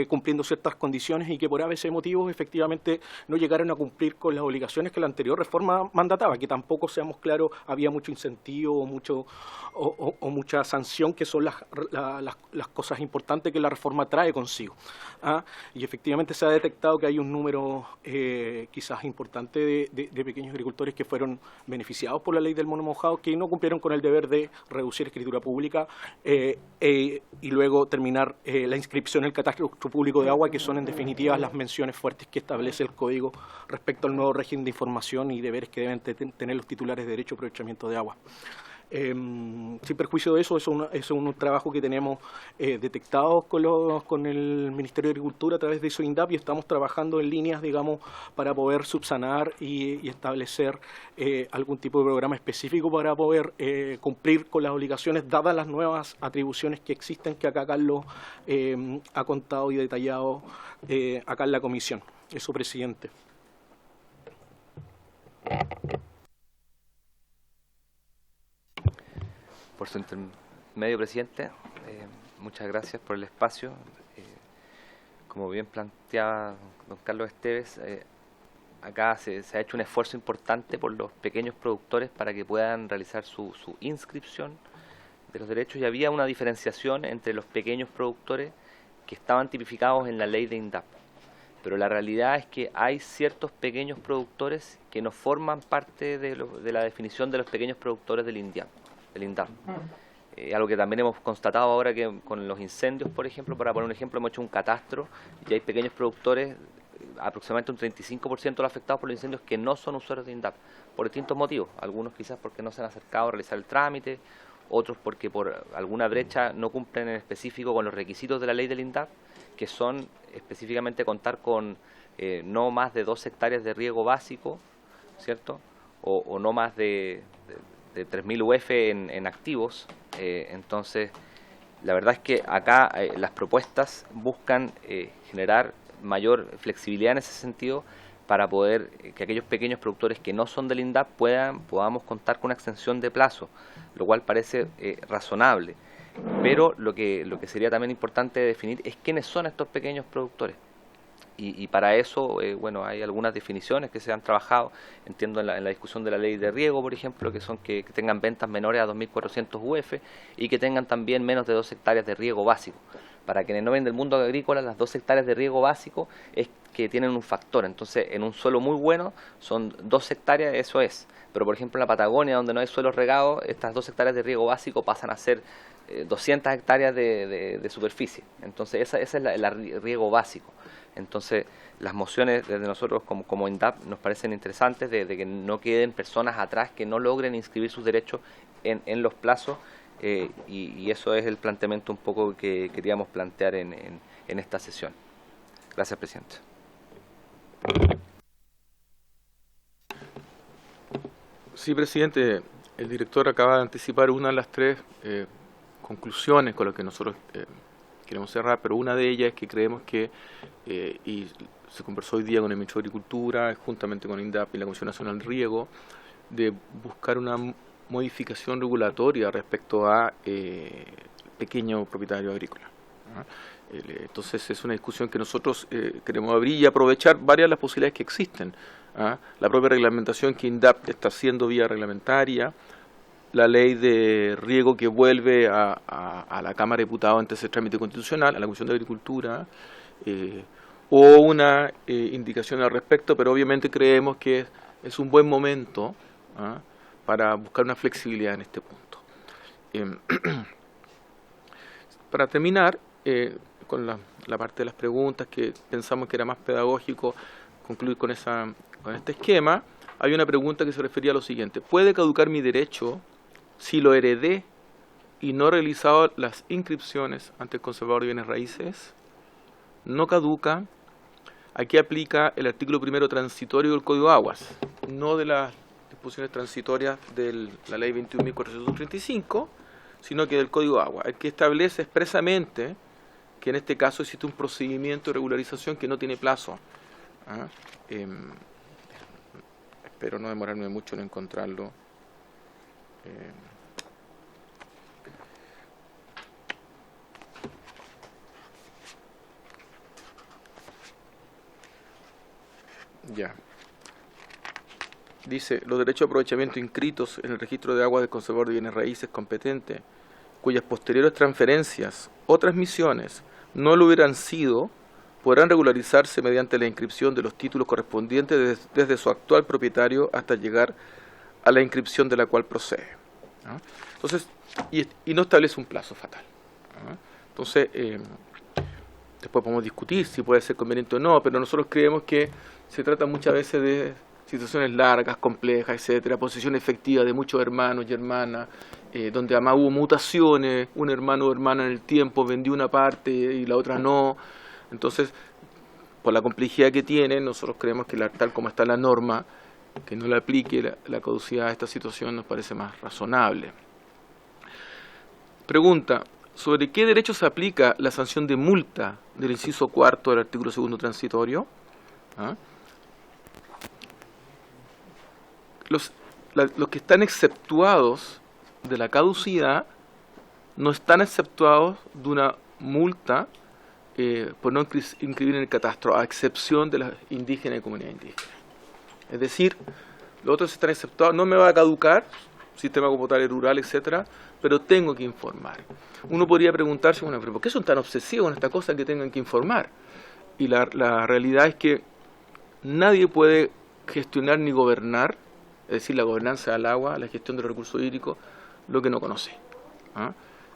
cumpliendo ciertas condiciones y que por ese motivos efectivamente no llegaron a cumplir con las obligaciones que la anterior reforma mandataba, que tampoco, seamos claros, había mucho incentivo o mucha sanción, que son las cosas importantes que la reforma trae consigo. Y efectivamente se ha detectado que hay un número quizás importante de pequeños agricultores que fueron beneficiados por la ley del mono mojado, que no cumplieron con el deber de reducir escritura pública y luego terminar la inscripción en el catastro público de agua, que son en definitiva las menciones fuertes que establece el Código respecto al nuevo régimen de información y deberes que deben tener los titulares de derecho a aprovechamiento de agua. Sin perjuicio de eso, es un trabajo que tenemos detectado con el Ministerio de Agricultura a través de SOINDAP, y estamos trabajando en líneas, digamos, para poder subsanar y establecer algún tipo de programa específico para poder cumplir con las obligaciones dadas las nuevas atribuciones que existen, que acá Carlos ha contado y detallado acá en la comisión. Eso, presidente. Por su intermedio, presidente, muchas gracias por el espacio. Como bien planteaba don Carlos Esteves, acá se ha hecho un esfuerzo importante por los pequeños productores para que puedan realizar su inscripción de los derechos, y había una diferenciación entre los pequeños productores que estaban tipificados en la ley de INDAP. Pero la realidad es que hay ciertos pequeños productores que no forman parte de la definición de los pequeños productores del INDAP. Algo que también hemos constatado ahora que con los incendios, por ejemplo, para poner un ejemplo, hemos hecho un catastro y hay pequeños productores, aproximadamente un 35% de los afectados por los incendios, que no son usuarios de INDAP, por distintos motivos. Algunos quizás porque no se han acercado a realizar el trámite, otros porque por alguna brecha no cumplen en específico con los requisitos de la ley del INDAP, que son específicamente contar con no más de 2 hectáreas de riego básico, ¿cierto? O no más de 3.000 UF en activos. Entonces, la verdad es que acá las propuestas buscan generar mayor flexibilidad en ese sentido para poder que aquellos pequeños productores que no son del INDAP podamos contar con una extensión de plazo, lo cual parece razonable. Pero lo que sería también importante definir es quiénes son estos pequeños productores. Y para eso, bueno, hay algunas definiciones que se han trabajado, entiendo, en la discusión de la ley de riego, por ejemplo, que son que tengan ventas menores a 2.400 UF y que tengan también menos de 2 hectáreas de riego básico. Para quienes no ven del mundo agrícola, las 2 hectáreas de riego básico es que tienen un factor. Entonces, en un suelo muy bueno son 2 hectáreas, eso es. Pero, por ejemplo, en la Patagonia, donde no hay suelos regados, estas 2 hectáreas de riego básico pasan a ser 200 hectáreas de superficie. Entonces, esa es el riego básico. Entonces, las mociones desde nosotros como INDAP nos parecen interesantes de que no queden personas atrás que no logren inscribir sus derechos en los plazos y eso es el planteamiento un poco que queríamos plantear en esta sesión. Gracias, presidente. Sí, presidente, el director acaba de anticipar una de las tres conclusiones con las que nosotros queremos cerrar, pero una de ellas es que creemos que, y se conversó hoy día con el Ministro de Agricultura, juntamente con INDAP y la Comisión Nacional de Riego, de buscar una modificación regulatoria respecto a pequeño propietario agrícola. Entonces es una discusión que nosotros queremos abrir y aprovechar varias de las posibilidades que existen. La propia reglamentación que INDAP está haciendo vía reglamentaria, la ley de riego que vuelve a la Cámara de Diputados ante ese trámite constitucional, a la Comisión de Agricultura, o una indicación al respecto, pero obviamente creemos que es un buen momento para buscar una flexibilidad en este punto. Para terminar, con la parte de las preguntas que pensamos que era más pedagógico concluir con este esquema, hay una pregunta que se refería a lo siguiente: ¿puede caducar mi derecho si lo heredé y no he realizado las inscripciones ante el conservador de bienes raíces? No caduca. Aquí aplica el artículo primero transitorio del Código de Aguas, no de las disposiciones transitorias de la Ley 21.435, sino que del Código de Aguas, el que establece expresamente que en este caso existe un procedimiento de regularización que no tiene plazo. Espero no demorarme mucho en encontrarlo. Ya. Dice: los derechos de aprovechamiento inscritos en el registro de aguas del conservador de bienes raíces competente, cuyas posteriores transferencias o transmisiones no lo hubieran sido, podrán regularizarse mediante la inscripción de los títulos correspondientes desde su actual propietario hasta llegar a la inscripción de la cual procede. Entonces, y no establece un plazo fatal. Entonces, después podemos discutir si puede ser conveniente o no, pero nosotros creemos que se trata muchas veces de situaciones largas, complejas, etcétera, posesión efectiva de muchos hermanos y hermanas, donde además hubo mutaciones, un hermano o hermana en el tiempo vendió una parte y la otra no. Entonces, por la complejidad que tiene, nosotros creemos que tal como está la norma, que no le aplique la caducidad a esta situación nos parece más razonable. Pregunta: ¿sobre qué derecho se aplica la sanción de multa del inciso cuarto del artículo segundo transitorio? Los que están exceptuados de la caducidad no están exceptuados de una multa por no inscribir en el catastro, a excepción de las indígenas y comunidades indígenas. Es decir, los otros están exceptuados, no me va a caducar, sistema computable rural, etcétera, pero tengo que informar. Uno podría preguntarse, bueno, ¿pero por qué son tan obsesivos con esta cosa que tengan que informar? Y la realidad es que nadie puede gestionar ni gobernar, es decir, la gobernanza del agua, la gestión de los recursos hídricos, lo que no conoce.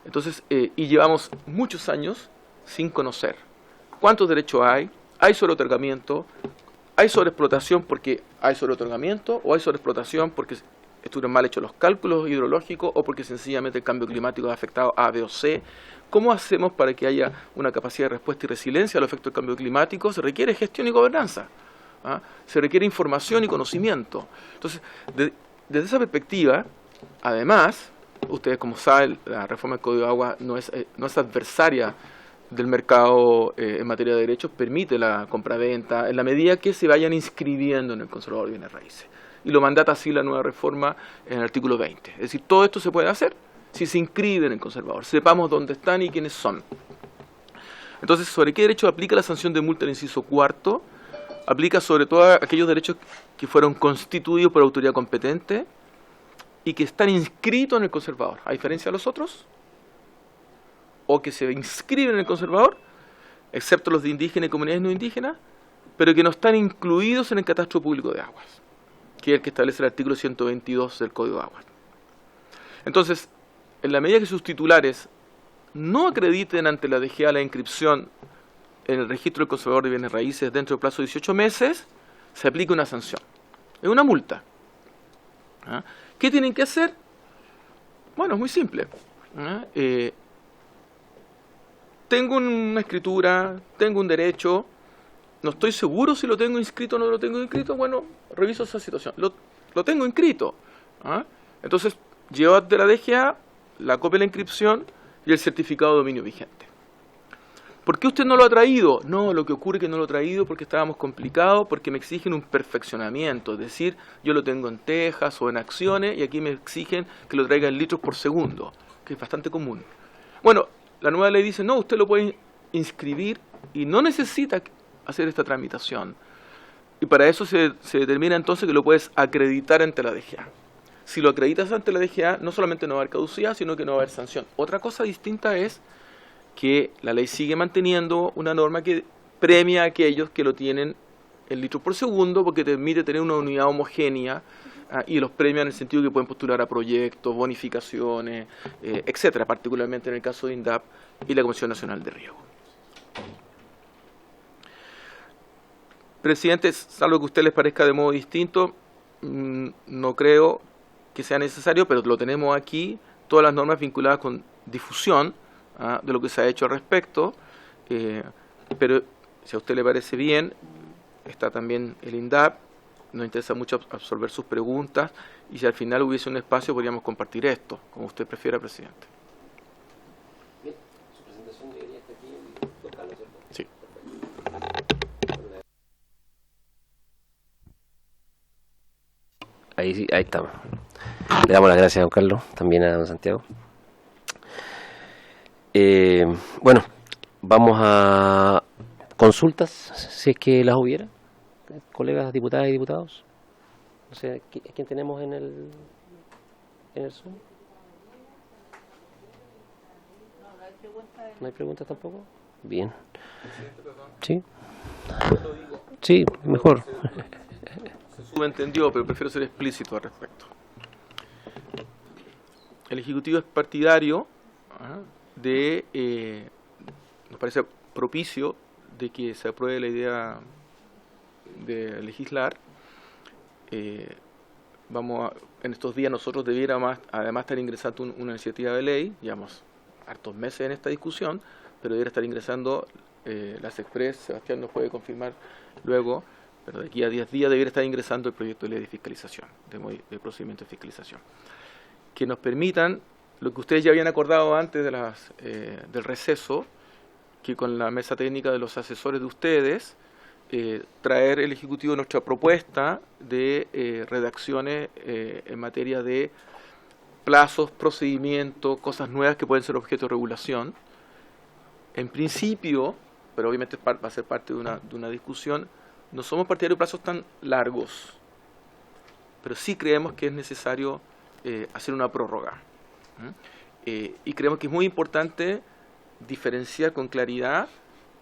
Entonces, y llevamos muchos años sin conocer cuántos derechos hay sobreotorgamiento, hay sobreexplotación porque hay sobreotorgamiento, o hay sobreexplotación porque estuvieron mal hechos los cálculos hidrológicos, o porque sencillamente el cambio climático ha afectado A, B o C. ¿Cómo hacemos para que haya una capacidad de respuesta y resiliencia a los efectos del cambio climático? Se requiere gestión y gobernanza. Se requiere información y conocimiento. Entonces, desde esa perspectiva, además, ustedes como saben, la reforma del Código de Agua no es adversaria del mercado en materia de derechos, permite la compraventa en la medida que se vayan inscribiendo en el conservador de bienes raíces. Y lo mandata así la nueva reforma en el artículo 20. Es decir, todo esto se puede hacer si se inscriben en el conservador. Sepamos dónde están y quiénes son. Entonces, ¿sobre qué derecho aplica la sanción de multa del inciso cuarto? Aplica sobre todo a aquellos derechos que fueron constituidos por autoridad competente y que están inscritos en el conservador, a diferencia de los otros, o que se inscriben en el conservador, excepto los de indígenas y comunidades no indígenas, pero que no están incluidos en el catastro público de aguas, que es el que establece el artículo 122 del Código de Aguas. Entonces, en la medida que sus titulares no acrediten ante la DGA la inscripción en el registro del conservador de bienes raíces dentro del plazo de 18 meses, se aplica una sanción. Es una multa. ¿Qué tienen que hacer? Bueno, es muy simple. Tengo una escritura, tengo un derecho, no estoy seguro si lo tengo inscrito o no lo tengo inscrito, bueno, reviso esa situación. Lo tengo inscrito. Entonces, llevo ante la DGA la copia de la inscripción y el certificado de dominio vigente. ¿Por qué usted no lo ha traído? No, lo que ocurre es que no lo he traído porque estábamos complicados, porque me exigen un perfeccionamiento. Es decir, yo lo tengo en tejas o en acciones y aquí me exigen que lo traiga en litros por segundo, que es bastante común. Bueno, la nueva ley dice, no, usted lo puede inscribir y no necesita hacer esta tramitación. Y para eso se determina entonces que lo puedes acreditar ante la DGA. Si lo acreditas ante la DGA, no solamente no va a haber caducidad, sino que no va a haber sanción. Otra cosa distinta es que la ley sigue manteniendo una norma que premia a aquellos que lo tienen en litros por segundo, porque te permite tener una unidad homogénea y los premia en el sentido que pueden postular a proyectos, bonificaciones, etcétera, particularmente en el caso de INDAP y la Comisión Nacional de Riego. Presidente, salvo que a usted les parezca de modo distinto, no creo que sea necesario, pero lo tenemos aquí, todas las normas vinculadas con difusión de lo que se ha hecho al respecto, pero si a usted le parece bien, está también el INDAP, nos interesa mucho absorber sus preguntas, y si al final hubiese un espacio podríamos compartir esto, como usted prefiera, presidente. Bien, su presentación debería estar aquí, don Carlos, ¿cierto? Sí. Ahí estamos. Le damos las gracias a don Carlos, también a don Santiago. Bueno, vamos a consultas, si es que las hubiera, colegas diputadas y diputados. No sé, ¿quién tenemos en el Zoom? ¿No hay preguntas tampoco? Bien. ¿Sí? Sí, mejor. Se subentendió, pero prefiero ser explícito al respecto. El Ejecutivo es partidario nos parece propicio de que se apruebe la idea de legislar. En estos días nosotros debiéramos además estar ingresando una iniciativa de ley, llevamos hartos meses en esta discusión, pero debiera estar ingresando las Express, Sebastián nos puede confirmar luego, pero de aquí a 10 días debiera estar ingresando el proyecto de ley de fiscalización, de procedimiento de fiscalización, que nos permitan lo que ustedes ya habían acordado antes del receso, que con la mesa técnica de los asesores de ustedes, traer el Ejecutivo nuestra propuesta de redacciones en materia de plazos, procedimientos, cosas nuevas que pueden ser objeto de regulación. En principio, pero obviamente va a ser parte de una discusión, no somos partidarios de plazos tan largos, pero sí creemos que es necesario hacer una prórroga. Y creemos que es muy importante diferenciar con claridad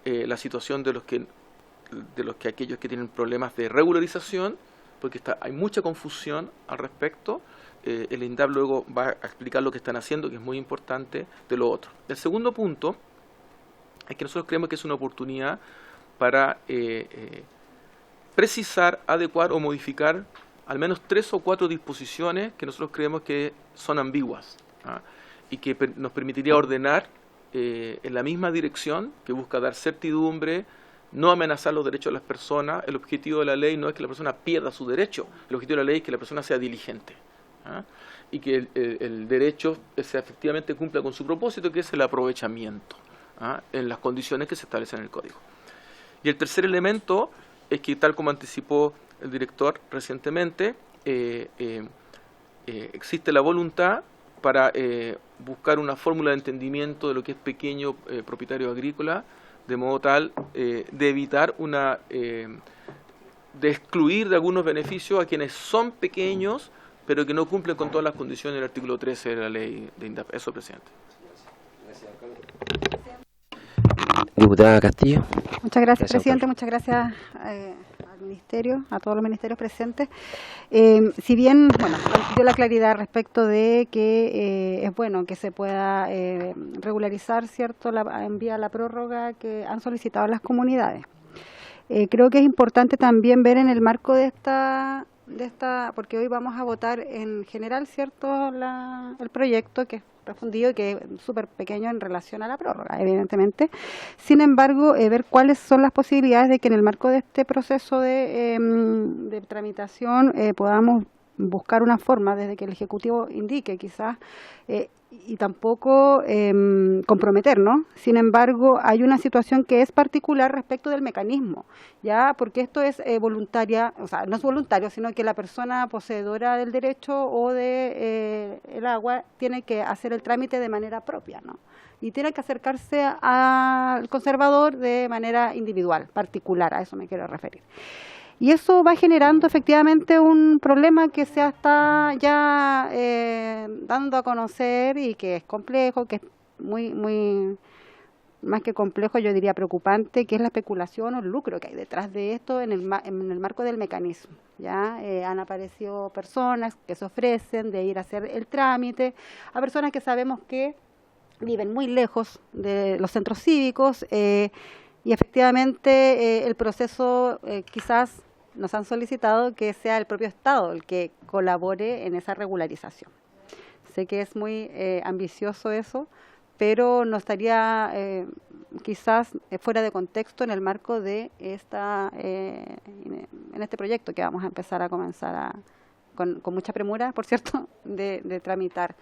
la situación de los que aquellos que tienen problemas de regularización, porque hay mucha confusión al respecto. El INDAP luego va a explicar lo que están haciendo, que es muy importante, de lo otro. El segundo punto es que nosotros creemos que es una oportunidad para precisar, adecuar o modificar al menos 3 o 4 disposiciones que nosotros creemos que son ambiguas y que nos permitiría ordenar en la misma dirección, que busca dar certidumbre, no amenazar los derechos de las personas. El objetivo de la ley no es que la persona pierda su derecho, el objetivo de la ley es que la persona sea diligente y que el derecho efectivamente cumpla con su propósito, que es el aprovechamiento en las condiciones que se establecen en el Código. Y el tercer elemento es que, tal como anticipó el director recientemente, existe la voluntad para buscar una fórmula de entendimiento de lo que es pequeño propietario agrícola, de modo tal de evitar de excluir de algunos beneficios a quienes son pequeños, pero que no cumplen con todas las condiciones del artículo 13 de la ley de INDAP. Eso, presidente. Diputada Castillo. Muchas gracias, presidente. Muchas gracias al Ministerio, a todos los ministerios presentes. Si bien, bueno, dio la claridad respecto de que es bueno que se pueda regularizar, ¿cierto?, en vía la prórroga que han solicitado las comunidades. Creo que es importante también ver en el marco de esta, porque hoy vamos a votar en general, ¿cierto?, el proyecto, que es respondido y que es súper pequeño en relación a la prórroga, evidentemente. Sin embargo, ver cuáles son las posibilidades de que en el marco de este proceso de tramitación podamos buscar una forma desde que el Ejecutivo indique quizás y tampoco comprometernos. Sin embargo, hay una situación que es particular respecto del mecanismo, ya porque esto es voluntaria, o sea, no es voluntario, sino que la persona poseedora del derecho o de el agua tiene que hacer el trámite de manera propia, ¿no? Y tiene que acercarse al conservador de manera individual, particular, a eso me quiero referir. Y eso va generando efectivamente un problema que se está ya dando a conocer y que es complejo, que es muy más que complejo, yo diría preocupante, que es la especulación o el lucro que hay detrás de esto en el marco del mecanismo. Ya han aparecido personas que se ofrecen de ir a hacer el trámite, a personas que sabemos que viven muy lejos de los centros cívicos y efectivamente el proceso quizás nos han solicitado que sea el propio Estado el que colabore en esa regularización. Sé que es muy ambicioso eso, pero no estaría quizás fuera de contexto en el marco de en este proyecto que vamos a empezar a comenzar con mucha premura, por cierto, de tramitar,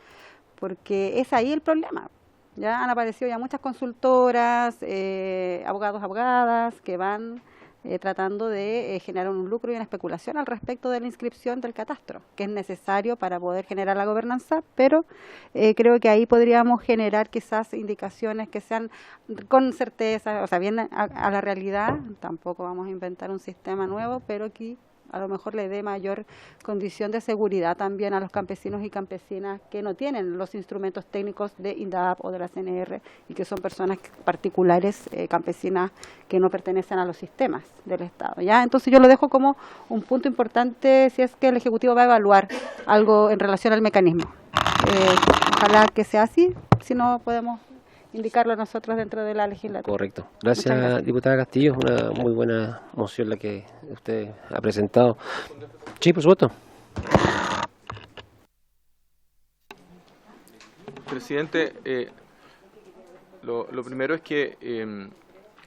porque es ahí el problema. Ya han aparecido ya muchas consultoras, abogados, abogadas, que van tratando de generar un lucro y una especulación al respecto de la inscripción del catastro, que es necesario para poder generar la gobernanza, pero creo que ahí podríamos generar quizás indicaciones que sean con certeza, o sea, bien a la realidad. Tampoco vamos a inventar un sistema nuevo, pero que a lo mejor le dé mayor condición de seguridad también a los campesinos y campesinas que no tienen los instrumentos técnicos de INDAP o de la CNR y que son personas particulares, campesinas, que no pertenecen a los sistemas del Estado. ¿Ya? Entonces yo lo dejo como un punto importante si es que el Ejecutivo va a evaluar algo en relación al mecanismo. Ojalá que sea así, si no podemos indicarlo nosotros dentro de la legislatura. Correcto. Gracias, diputada Castillo. Es una muy buena moción la que usted ha presentado. Sí, por supuesto. Presidente, lo primero es que,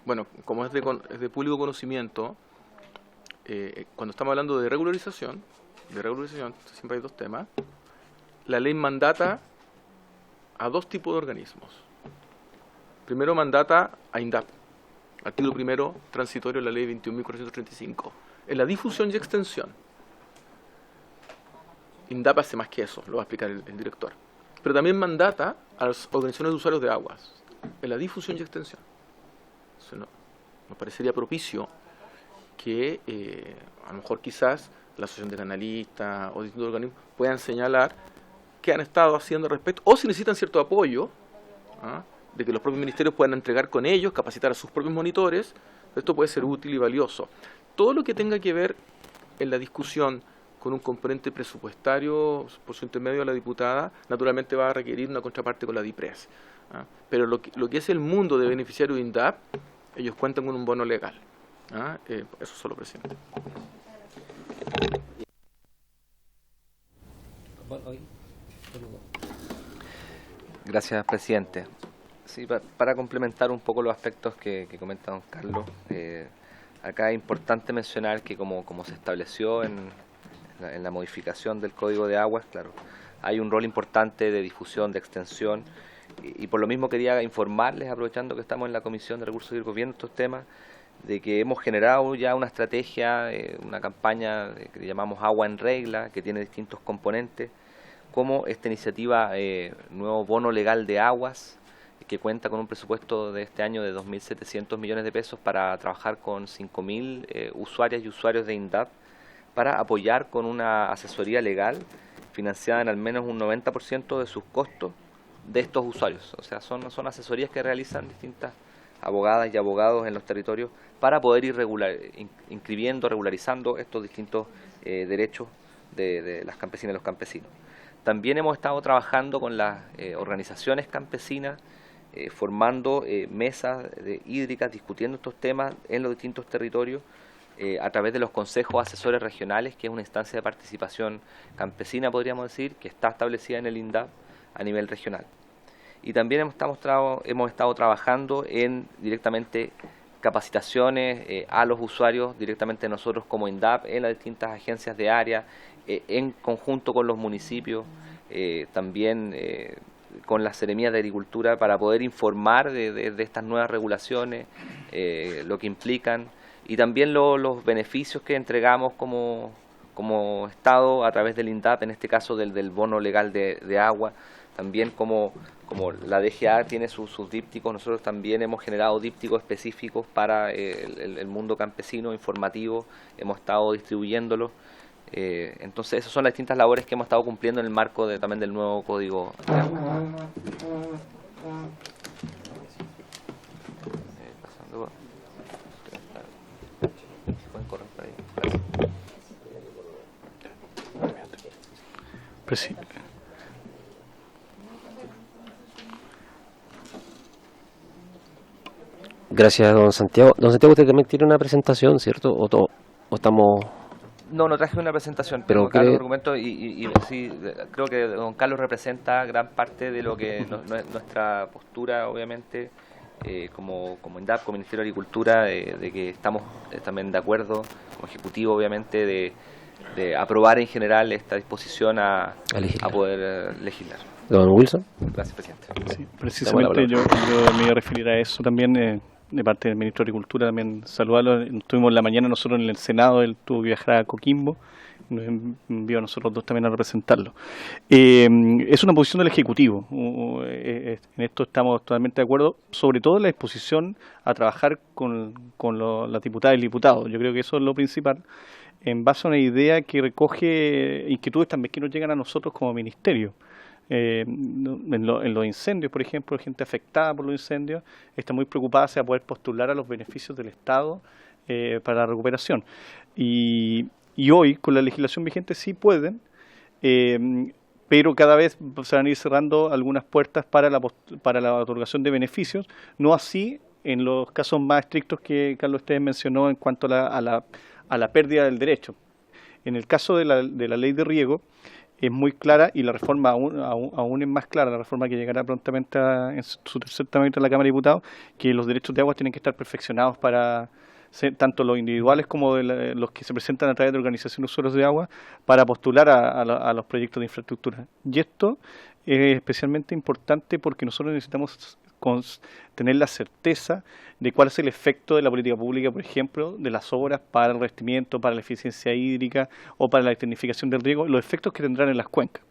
bueno, como es de público conocimiento, cuando estamos hablando de regularización, siempre hay dos temas. La ley mandata a dos tipos de organismos. Primero mandata a INDAP, artículo primero transitorio de la ley 21.435, en la difusión y extensión. INDAP hace más que eso, lo va a explicar el director. Pero también mandata a las organizaciones de usuarios de aguas, en la difusión y extensión. Eso nos parecería propicio que a lo mejor quizás la Asociación de Canalistas o distintos organismos puedan señalar qué han estado haciendo al respecto, o si necesitan cierto apoyo, de que los propios ministerios puedan entregar con ellos, capacitar a sus propios monitores. Esto puede ser útil y valioso. Todo lo que tenga que ver en la discusión con un componente presupuestario, por su intermedio de la diputada, naturalmente va a requerir una contraparte con la DIPRES. Pero lo que es el mundo de beneficiarios de INDAP, ellos cuentan con un bono legal. Eso solo, presidente. Gracias, presidente. Sí, para complementar un poco los aspectos que comenta don Carlos, acá es importante mencionar que como se estableció en la modificación del Código de Aguas, claro, hay un rol importante de difusión, de extensión, y por lo mismo quería informarles, aprovechando que estamos en la Comisión de Recursos Hídricos viendo estos temas, de que hemos generado ya una estrategia, una campaña que llamamos Agua en Regla, que tiene distintos componentes, como esta iniciativa Nuevo Bono Legal de Aguas, que cuenta con un presupuesto de este año de 2.700 millones de pesos para trabajar con 5.000 usuarias y usuarios de INDAP para apoyar con una asesoría legal financiada en al menos un 90% de sus costos de estos usuarios. O sea, son asesorías que realizan distintas abogadas y abogados en los territorios para poder ir inscribiendo, regularizando estos distintos derechos de las campesinas y los campesinos. También hemos estado trabajando con las organizaciones campesinas, formando mesas hídricas, discutiendo estos temas en los distintos territorios a través de los consejos asesores regionales, que es una instancia de participación campesina, podríamos decir, que está establecida en el INDAP a nivel regional. y también hemos estado trabajando en directamente capacitaciones a los usuarios, directamente nosotros como INDAP, en las distintas agencias de área, en conjunto con los municipios, también con las seremías de agricultura, para poder informar de estas nuevas regulaciones, lo que implican, y también los beneficios que entregamos como Estado a través del INDAP, en este caso del bono legal de agua. También como la DGA tiene sus dípticos, nosotros también hemos generado dípticos específicos para el mundo campesino, informativo, hemos estado distribuyéndolos. Entonces esas son las distintas labores que hemos estado cumpliendo en el marco también del nuevo Código de Agua. Gracias, don Santiago. Don Santiago, usted también tiene una presentación, ¿cierto? ¿O estamos...? No traje una presentación, pero tengo los argumentos y sí, creo que don Carlos representa gran parte de lo que nuestra postura, obviamente, como INDAP, como Ministerio de Agricultura, de que estamos también de acuerdo, como Ejecutivo, obviamente, de aprobar en general esta disposición a poder legislar. Don Wilson. Gracias, presidente. Sí, precisamente yo me iba a referir a eso también. De parte del Ministro de Agricultura también saludarlo. Estuvimos en la mañana nosotros en el Senado, él tuvo que viajar a Coquimbo, nos envió a nosotros dos también a representarlo. Es una posición del Ejecutivo, en esto estamos totalmente de acuerdo, sobre todo en la disposición a trabajar con las diputadas y diputados. Yo creo que eso es lo principal, en base a una idea que recoge inquietudes también que nos llegan a nosotros como ministerio. En los incendios, por ejemplo, gente afectada por los incendios está muy preocupada de poder postular a los beneficios del Estado para la recuperación. Y hoy, con la legislación vigente, sí pueden, pero cada vez se van a ir cerrando algunas puertas para la otorgación de beneficios, no así en los casos más estrictos que Carlos Esteves mencionó en cuanto a la pérdida del derecho. En el caso de la ley de riego, es muy clara, y la reforma aún es más clara, la reforma que llegará prontamente en su tercer trámite a la Cámara de Diputados, que los derechos de agua tienen que estar perfeccionados para tanto los individuales como los que se presentan a través de organizaciones de usuarios de agua, para postular a los proyectos de infraestructura. Y esto es especialmente importante porque nosotros necesitamos tener la certeza de cuál es el efecto de la política pública, por ejemplo, de las obras para el revestimiento, para la eficiencia hídrica o para la tecnificación del riego, los efectos que tendrán en las cuencas.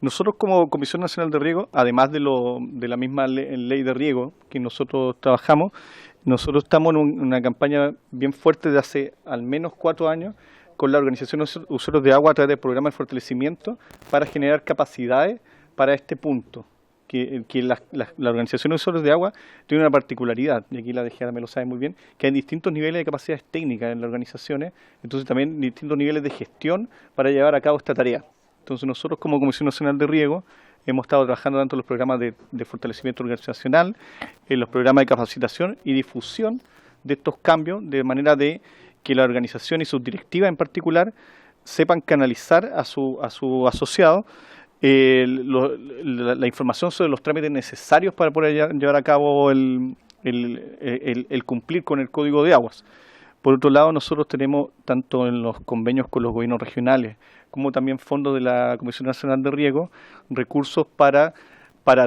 Nosotros como Comisión Nacional de Riego, además de la misma ley de riego que nosotros trabajamos, nosotros estamos en una campaña bien fuerte de hace al menos 4 años con la Organización de Usuarios de Agua a través del programa de fortalecimiento para generar capacidades para este punto. Que la Organización de Usuarios de Agua tiene una particularidad, y aquí la DGA me lo sabe muy bien, que hay distintos niveles de capacidades técnicas en las organizaciones, entonces también distintos niveles de gestión para llevar a cabo esta tarea. Entonces nosotros como Comisión Nacional de Riego hemos estado trabajando tanto en los programas de fortalecimiento organizacional, en los programas de capacitación y difusión de estos cambios, de manera de que la organización y sus directivas en particular sepan canalizar a su asociado la información sobre los trámites necesarios para poder llevar a cabo el cumplir con el Código de Aguas. Por otro lado, nosotros tenemos, tanto en los convenios con los gobiernos regionales, como también fondos de la Comisión Nacional de Riego, recursos para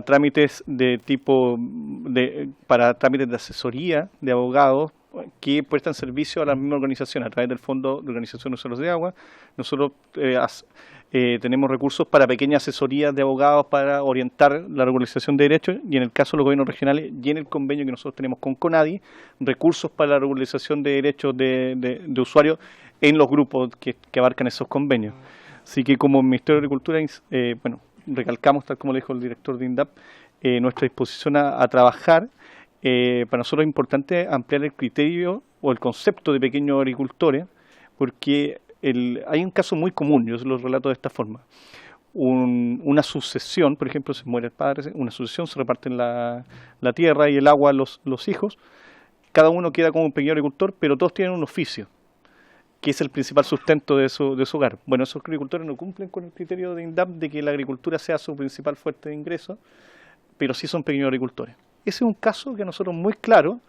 trámites para trámites de asesoría de abogados que prestan servicio a la misma organización a través del Fondo de Organización de Usuarios de Agua. Nosotros tenemos recursos para pequeñas asesorías de abogados para orientar la regularización de derechos, y en el caso de los gobiernos regionales y en el convenio que nosotros tenemos con CONADI, recursos para la regularización de derechos de usuarios en los grupos que abarcan esos convenios. Así que como Ministerio de Agricultura, recalcamos, tal como le dijo el director de INDAP, nuestra disposición a trabajar. Para nosotros es importante ampliar el criterio o el concepto de pequeños agricultores, porque hay un caso muy común, yo se lo relato de esta forma. Una sucesión, por ejemplo, se muere el padre, una sucesión, se reparten la tierra y el agua a los hijos, cada uno queda como un pequeño agricultor, pero todos tienen un oficio, que es el principal sustento de su hogar. Bueno, esos agricultores no cumplen con el criterio de INDAP de que la agricultura sea su principal fuente de ingreso. pero sí son pequeños agricultores. Ese es un caso que a nosotros muy claro,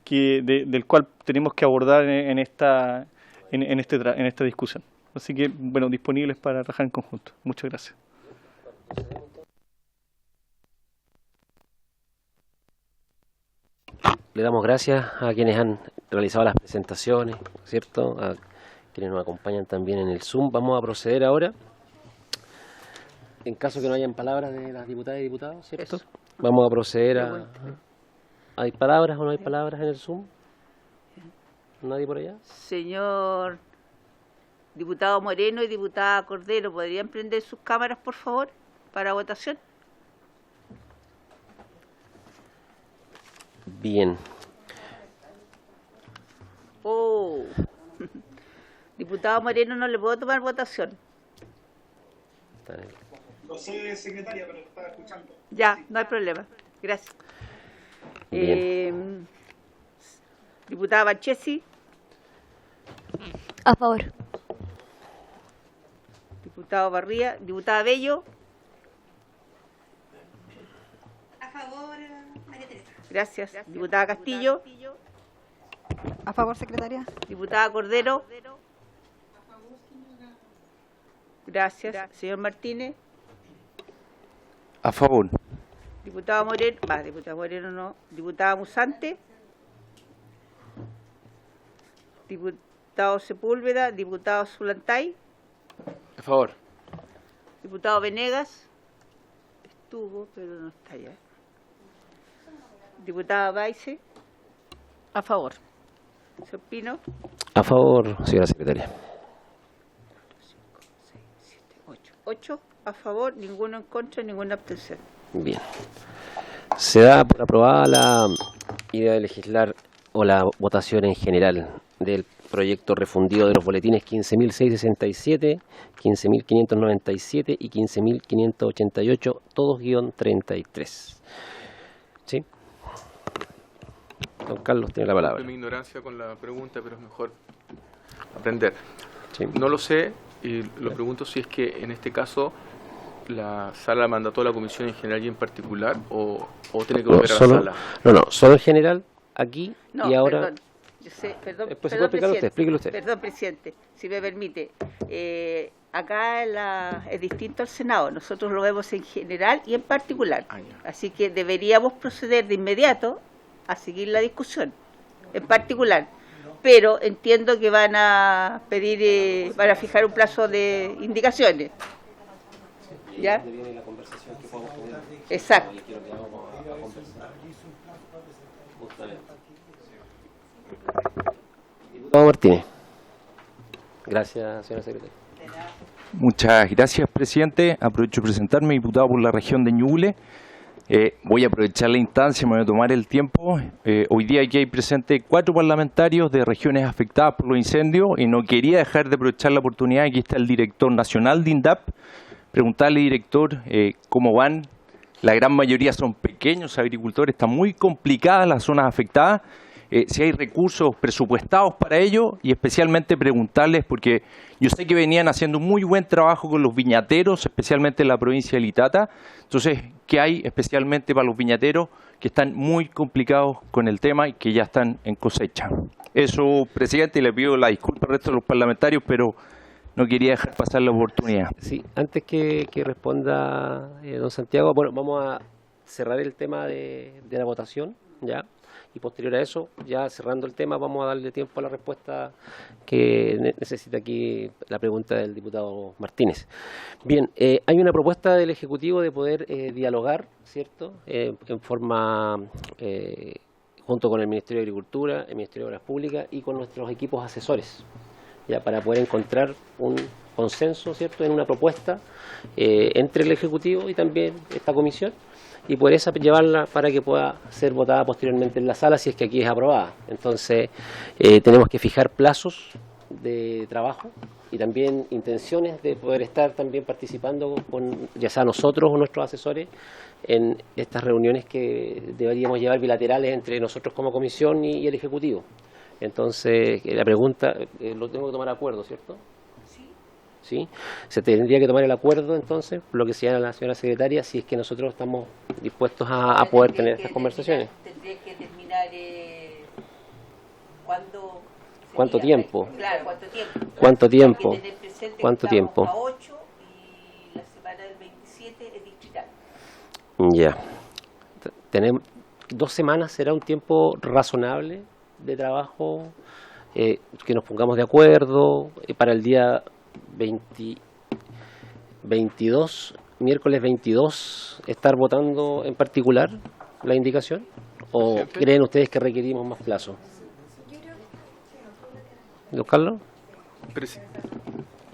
del cual tenemos que abordar en esta discusión. Así que, bueno, disponibles para trabajar en conjunto. Muchas gracias. Le damos gracias a quienes han realizado las presentaciones, ¿cierto? A quienes nos acompañan también en el Zoom. Vamos a proceder ahora. En caso que no hayan palabras de las diputadas y diputados, ¿cierto? Vamos a proceder a... ¿Hay palabras o no hay palabras en el Zoom? ¿Nadie por allá? Señor diputado Moreno y diputada Cordero, ¿podrían prender sus cámaras, por favor, para votación? Bien. Oh. Diputado Moreno, no le puedo tomar votación. No sé, secretaria, pero lo estaba escuchando. Ya, no hay problema. Gracias. Diputada Marchesi. A favor. Diputado Barría. Diputada Bello. A favor, María Teresa. Gracias. Diputada Castillo. A favor, secretaria. Diputada Cordero. Gracias. Señor Martínez. A favor. Diputado Moreno. Diputado Moreno no. Diputada Musante. Diputado Sepúlveda. Diputado Zulantay. A favor. Diputado Venegas. Estuvo, pero no está ya. Diputada Baice. A favor. Señor Pino. A favor, señora secretaria. 8 a favor, ninguno en contra, ninguna abstención. Bien. Se da por aprobada la idea de legislar o la votación en general del proyecto refundido de los boletines 15.667, 15.597 y 15.588, todos guión 33. ¿Sí? Don Carlos tiene la palabra. Mi ignorancia con la pregunta, pero es mejor aprender. Sí. No lo sé y lo pregunto si es que en este caso la sala mandató a la comisión en general y en particular o tiene que volver a la sala. No, solo en general aquí No, y ahora. Perdón. Yo sé, perdón, Pues se puede explicar usted, explíquelo usted. Perdón, presidente, si me permite. Acá es distinto al Senado. Nosotros lo vemos en general y en particular. Así que deberíamos proceder de inmediato a seguir la discusión, en particular. Pero entiendo que van a pedir, van a fijar un plazo de indicaciones. ¿Ya? Exacto. Diputado Martínez. Gracias, señora secretaria. Muchas gracias, presidente. Aprovecho de presentarme, diputado por la región de Ñuble. Voy a aprovechar la instancia, me voy a tomar el tiempo. Hoy día aquí hay presentes 4 parlamentarios de regiones afectadas por los incendios y no quería dejar de aprovechar la oportunidad. Aquí está el director nacional de INDAP. Preguntarle, director, cómo van. La gran mayoría son pequeños agricultores, están muy complicadas las zonas afectadas. Si hay recursos presupuestados para ello y especialmente preguntarles, porque yo sé que venían haciendo un muy buen trabajo con los viñateros, especialmente en la provincia de Litata. Entonces, ¿qué hay especialmente para los viñateros que están muy complicados con el tema y que ya están en cosecha? Eso, presidente, y le pido la disculpa al resto de los parlamentarios, pero no quería dejar pasar la oportunidad. Sí, antes que responda don Santiago, bueno, vamos a cerrar el tema de la votación, ¿ya? Y posterior a eso, ya cerrando el tema, vamos a darle tiempo a la respuesta que necesita aquí la pregunta del diputado Martínez. Bien, hay una propuesta del Ejecutivo de poder dialogar, ¿cierto?, en forma junto con el Ministerio de Agricultura, el Ministerio de Obras Públicas y con nuestros equipos asesores, ya para poder encontrar un consenso, ¿cierto?, en una propuesta entre el Ejecutivo y también esta comisión, y por esa llevarla para que pueda ser votada posteriormente en la sala si es que aquí es aprobada. Entonces tenemos que fijar plazos de trabajo y también intenciones de poder estar también participando con ya sea nosotros o nuestros asesores en estas reuniones que deberíamos llevar bilaterales entre nosotros como comisión y el Ejecutivo. Entonces la pregunta lo tengo que tomar de acuerdo, ¿cierto? ¿sí? Se tendría que tomar el acuerdo entonces, lo que señala la señora secretaria, si es que nosotros estamos dispuestos a poder tener estas conversaciones. Tendría que terminar ¿Cuánto tiempo? Claro, ¿cuánto tiempo? ¿Cuánto tiempo? Hay que tener presente ¿Cuánto que estamos tiempo? a 8 y la semana del 27 es distrital. Ya. Tenemos 2 semanas, ¿será un tiempo razonable de trabajo? Que nos pongamos de acuerdo para el día 22, miércoles 22, estar votando en particular la indicación. ¿O creen ustedes que requerimos más plazo? ¿Don Carlos?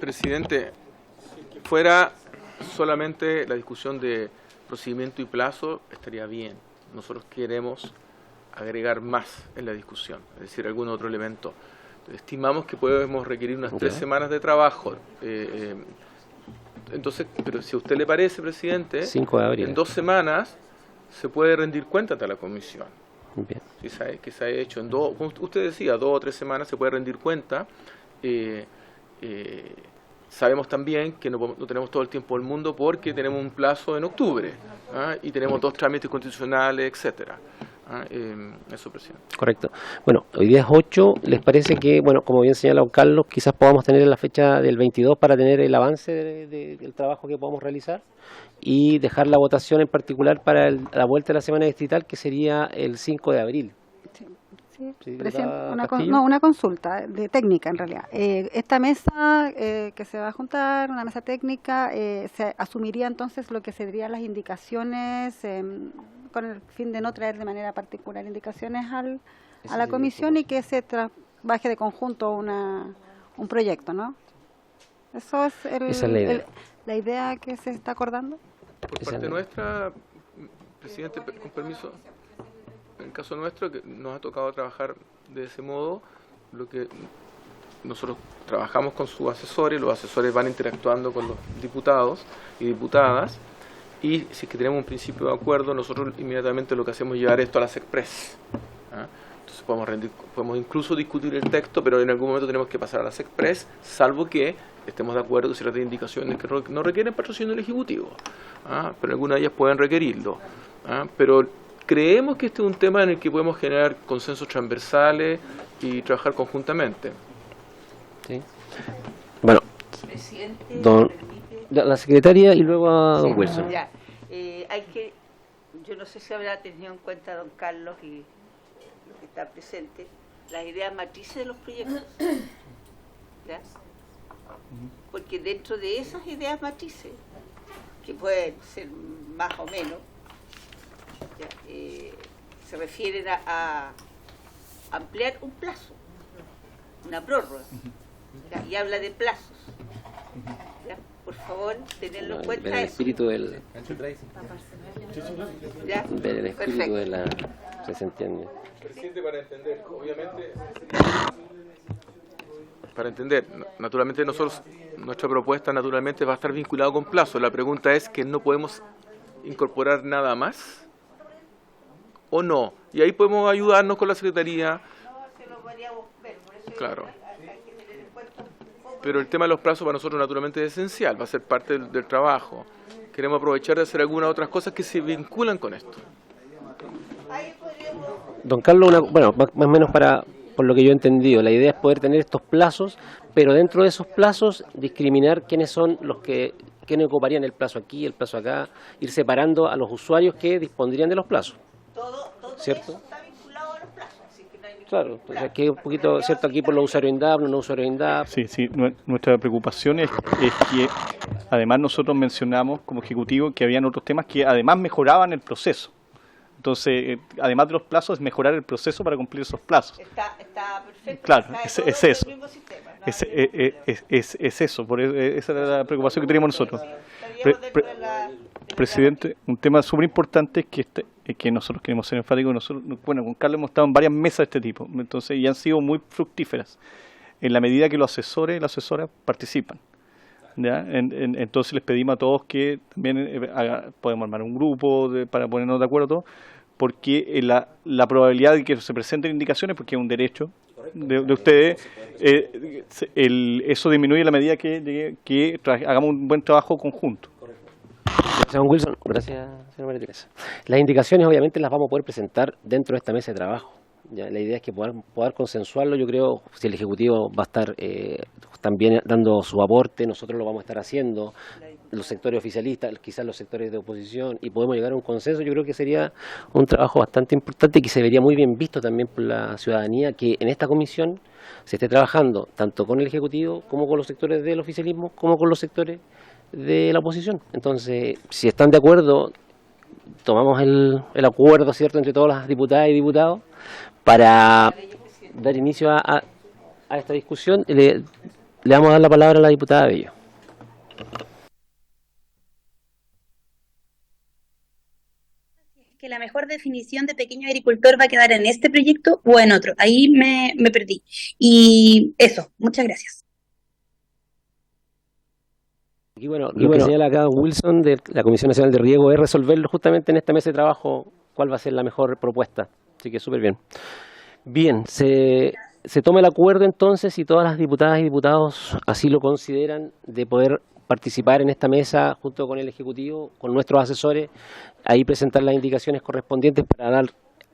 Presidente, fuera solamente la discusión de procedimiento y plazo, estaría bien. Nosotros queremos agregar más en la discusión, es decir, algún otro elemento. Estimamos que podemos requerir unas 3 semanas de trabajo. Entonces, pero si a usted le parece, presidente, 5 de abril. en 2 semanas se puede rendir cuenta ante la comisión. Bien. Si sabe, que se ha hecho en como usted decía, 2 o 3 semanas se puede rendir cuenta. Sabemos también que no tenemos todo el tiempo del mundo porque tenemos un plazo en octubre, y tenemos 2 trámites constitucionales, etcétera. Eso, presidente. Correcto. Bueno, hoy día es 8. ¿Les parece que, bueno, como bien señala don Carlos, quizás podamos tener la fecha del 22 para tener el avance del trabajo que podamos realizar y dejar la votación en particular para la vuelta de la semana distrital, que sería el 5 de abril? Sí, una consulta de técnica en realidad. Esta mesa que se va a juntar, una mesa técnica, se asumiría entonces lo que serían las indicaciones con el fin de no traer de manera particular indicaciones a la comisión y que se trabaje de conjunto un proyecto, ¿no? Eso es Esa es la idea que se está acordando. Por parte nuestra, presidente, con permiso, en el caso nuestro, que nos ha tocado trabajar de ese modo, lo que nosotros trabajamos con sus asesores, los asesores van interactuando con los diputados y diputadas, y si es que tenemos un principio de acuerdo, nosotros inmediatamente lo que hacemos es llevar esto a las Express. Entonces podemos incluso discutir el texto, pero en algún momento tenemos que pasar a las Express, salvo que estemos de acuerdo con ciertas indicaciones que no requieren patrocinio del Ejecutivo, pero algunas de ellas pueden requerirlo. Pero creemos que este es un tema en el que podemos generar consensos transversales y trabajar conjuntamente. Sí. Bueno, la secretaria y luego a don Wilson. Ya, yo no sé si habrá tenido en cuenta don Carlos y los que están presentes, las ideas matrices de los proyectos. ¿Ya? Porque dentro de esas ideas matrices, que pueden ser más o menos, ¿ya? Se refieren a ampliar un plazo, una prórroga, ¿ya? Y habla de plazos. ¿Ya? Por favor, tenerlo en cuenta. Ver el espíritu del... ¿Ya? Ver el espíritu de la... ¿Se entiende? Presidente, para entender, obviamente... Para entender, naturalmente nuestra propuesta naturalmente va a estar vinculada con plazo. La pregunta es que no podemos incorporar nada más o no. Y ahí podemos ayudarnos con la Secretaría. Claro. Pero el tema de los plazos para nosotros naturalmente es esencial, va a ser parte del trabajo. Queremos aprovechar de hacer algunas otras cosas que se vinculan con esto. Don Carlos, bueno, más o menos por lo que yo he entendido, la idea es poder tener estos plazos, pero dentro de esos plazos discriminar quiénes son los quiénes ocuparían el plazo aquí, el plazo acá, ir separando a los usuarios que dispondrían de los plazos. ¿Cierto? Está vinculado a los plazos, así que no hay ningún Claro, entonces aquí un poquito, ¿cierto? Aquí por los usuarios INDAP, no usuarios INDAP. Sí, nuestra preocupación es que además nosotros mencionamos como Ejecutivo que habían otros temas que además mejoraban el proceso. Entonces, además de los plazos, es mejorar el proceso para cumplir esos plazos. Está perfecto. Claro, es eso. Es eso, esa era la preocupación que teníamos nosotros. Presidente, un tema súper importante es que nosotros queremos ser enfáticos. Bueno, con Carlos hemos estado en varias mesas de este tipo, entonces, y han sido muy fructíferas, en la medida que los asesores y las asesoras participan. ¿Ya? Entonces les pedimos a todos que también podemos armar un grupo para ponernos de acuerdo, porque la probabilidad de que se presenten indicaciones, porque es un derecho, de ustedes, eso disminuye a la medida que hagamos un buen trabajo conjunto. Gracias, don Wilson. Gracias, señora María Teresa. Las indicaciones obviamente las vamos a poder presentar dentro de esta mesa de trabajo. Ya, la idea es que poder consensuarlo. Yo creo, si el Ejecutivo va a estar también dando su aporte, nosotros lo vamos a estar haciendo, los sectores oficialistas, quizás los sectores de oposición, y podemos llegar a un consenso. Yo creo que sería un trabajo bastante importante y que se vería muy bien visto también por la ciudadanía, que en esta comisión se esté trabajando tanto con el Ejecutivo como con los sectores del oficialismo, como con los sectores de la oposición. Entonces, si están de acuerdo, tomamos el acuerdo, ¿cierto?, entre todas las diputadas y diputados para dar inicio a esta discusión. Le vamos a dar la palabra a la diputada Bello. Que la mejor definición de pequeño agricultor va a quedar en este proyecto o en otro. Ahí me perdí. Y eso, muchas gracias. Y bueno, lo que señala acá Wilson de la Comisión Nacional de Riego es resolverlo justamente en esta mesa de trabajo, cuál va a ser la mejor propuesta. Así que súper bien. Bien, se toma el acuerdo entonces, y todas las diputadas y diputados así lo consideran, de poder participar en esta mesa junto con el Ejecutivo, con nuestros asesores, ahí presentar las indicaciones correspondientes para dar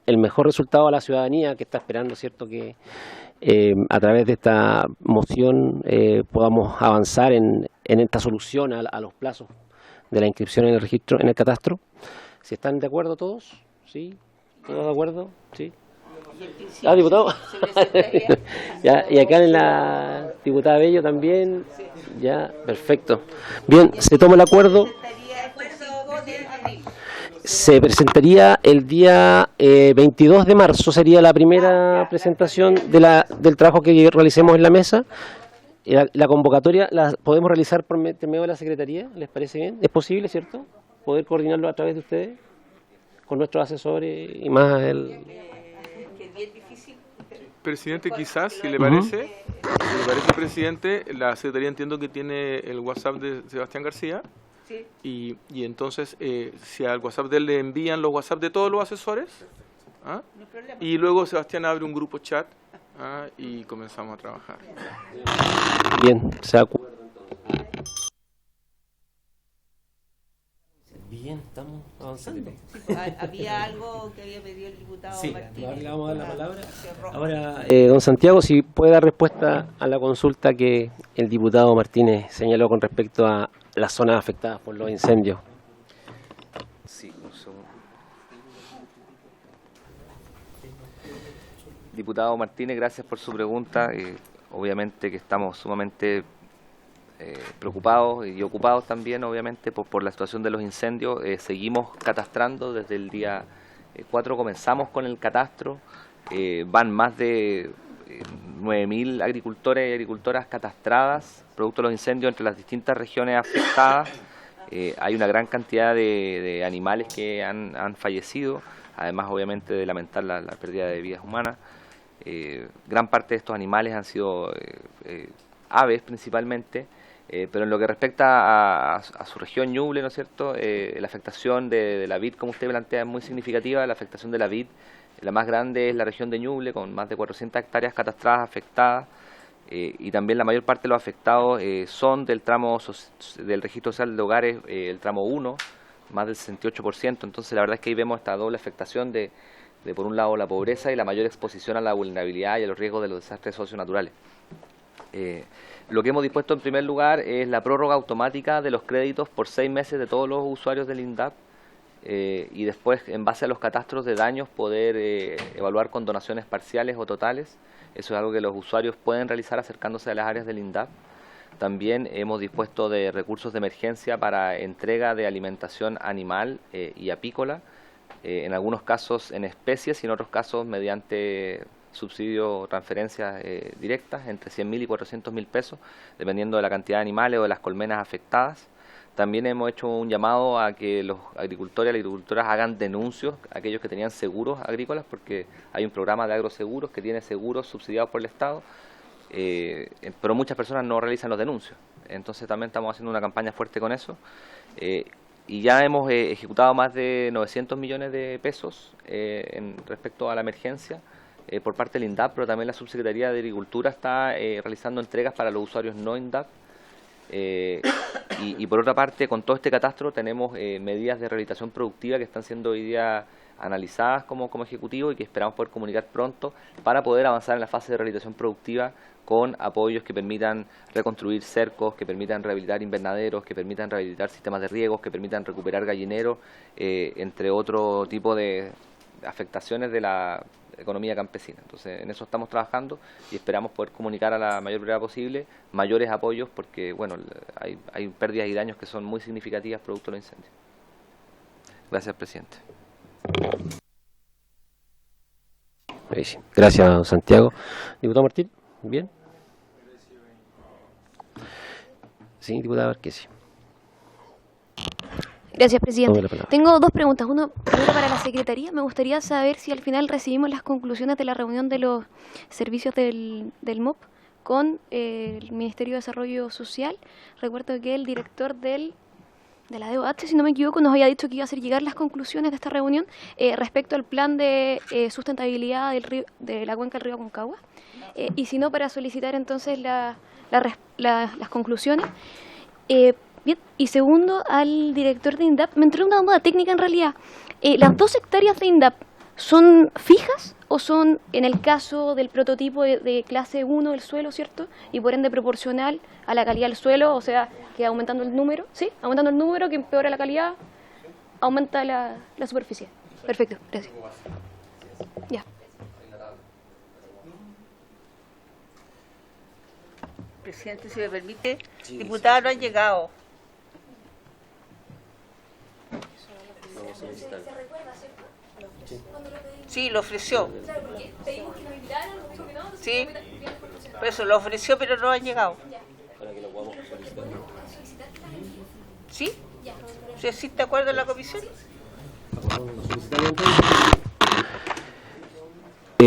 el mejor resultado a la ciudadanía que está esperando, ¿cierto?, que a través de esta moción podamos avanzar en esta solución a los plazos de la inscripción en el registro, en el catastro. ¿Si están de acuerdo todos? ¿Sí? ¿Todos de acuerdo? ¿Sí? Diputado. Ya, y acá en la diputada Bello también. Ya, perfecto. Bien, se toma el acuerdo. Se presentaría el día 22 de marzo, sería la primera presentación del trabajo que realicemos en la mesa. La convocatoria la podemos realizar por medio de la Secretaría, ¿les parece bien? ¿Es posible, cierto? Poder coordinarlo a través de ustedes, con nuestros asesores y más el... Presidente, quizás, si le parece, presidente, la Secretaría entiendo que tiene el WhatsApp de Sebastián García. Sí. Y entonces, si al WhatsApp de él le envían los WhatsApp de todos los asesores, ¿ah? No hay problema. Y luego Sebastián abre un grupo chat, ¿ah?, y comenzamos a trabajar. Bien, se acuerda entonces. Bien, estamos avanzando. Había algo que había pedido el diputado Martínez. Le vamos a dar la palabra. Ahora, don Santiago, si puede dar respuesta a la consulta que el diputado Martínez señaló con respecto a las zonas afectadas por los incendios. Sí, un segundo. Diputado Martínez, gracias por su pregunta. Obviamente que estamos sumamente preocupados y ocupados también, obviamente, por la situación de los incendios. Seguimos catastrando desde el día 4, comenzamos con el catastro. Van más de 9.000 agricultores y agricultoras catastradas, producto de los incendios entre las distintas regiones afectadas. Hay una gran cantidad de animales que han fallecido, además, obviamente, de lamentar la pérdida de vidas humanas. Gran parte de estos animales han sido aves principalmente. Pero en lo que respecta a su región Ñuble, ¿no es cierto?, la afectación de la vid, como usted plantea, es muy significativa. La afectación de la vid, la más grande es la región de Ñuble, con más de 400 hectáreas catastradas afectadas, y también la mayor parte de los afectados son del tramo del registro social de hogares, el tramo 1, más del 68%. Entonces, la verdad es que ahí vemos esta doble afectación de por un lado, la pobreza y la mayor exposición a la vulnerabilidad y a los riesgos de los desastres socionaturales. Lo que hemos dispuesto en primer lugar es la prórroga automática de los créditos por 6 meses de todos los usuarios del INDAP, y después, en base a los catastros de daños, poder evaluar con donaciones parciales o totales. Eso es algo que los usuarios pueden realizar acercándose a las áreas del INDAP. También hemos dispuesto de recursos de emergencia para entrega de alimentación animal y apícola, en algunos casos en especies y en otros casos mediante subsidio o transferencias directas entre 100.000 y 400.000 pesos, dependiendo de la cantidad de animales o de las colmenas afectadas. También hemos hecho un llamado a que los agricultores y agricultoras hagan denuncios, aquellos que tenían seguros agrícolas, porque hay un programa de agroseguros que tiene seguros subsidiados por el Estado, pero muchas personas no realizan los denuncios. Entonces también estamos haciendo una campaña fuerte con eso. Y ya hemos ejecutado más de 900 millones de pesos respecto a la emergencia. por parte del INDAP, pero también la Subsecretaría de Agricultura está realizando entregas para los usuarios no INDAP. Y por otra parte, con todo este catastro tenemos medidas de rehabilitación productiva que están siendo hoy día analizadas como ejecutivo y que esperamos poder comunicar pronto para poder avanzar en la fase de rehabilitación productiva con apoyos que permitan reconstruir cercos, que permitan rehabilitar invernaderos, que permitan rehabilitar sistemas de riegos, que permitan recuperar gallineros, entre otro tipo de afectaciones de la economía campesina. Entonces, en eso estamos trabajando y esperamos poder comunicar a la mayor brevedad posible mayores apoyos porque, bueno, hay pérdidas y daños que son muy significativas producto de los incendios. Gracias, presidente. Gracias, Santiago. Diputado Martín, ¿bien? Sí, diputada Marquesi. Gracias, presidente. Tengo dos preguntas. Una primero para la Secretaría. Me gustaría saber si al final recibimos las conclusiones de la reunión de los servicios del MOP con el Ministerio de Desarrollo Social. Recuerdo que el director de la DOH, si no me equivoco, nos había dicho que iba a hacer llegar las conclusiones de esta reunión respecto al plan de sustentabilidad de la cuenca del río Aconcagua. Y si no, para solicitar entonces las conclusiones. Bien. Y segundo, al director de INDAP, me entró una duda técnica en realidad. ¿Las 2 hectáreas de INDAP son fijas o son, en el caso del prototipo de clase 1 del suelo, ¿cierto? Y por ende proporcional a la calidad del suelo, o sea, que aumentando el número, ¿sí? Aumentando el número, que empeora la calidad, aumenta la superficie. Perfecto, gracias. Ya. Presidente, si me permite, diputados no han llegado. Sí, lo ofreció. Sí, por eso lo ofreció, pero no han llegado. ¿Sí? ¿Sí existe acuerdo en la comisión?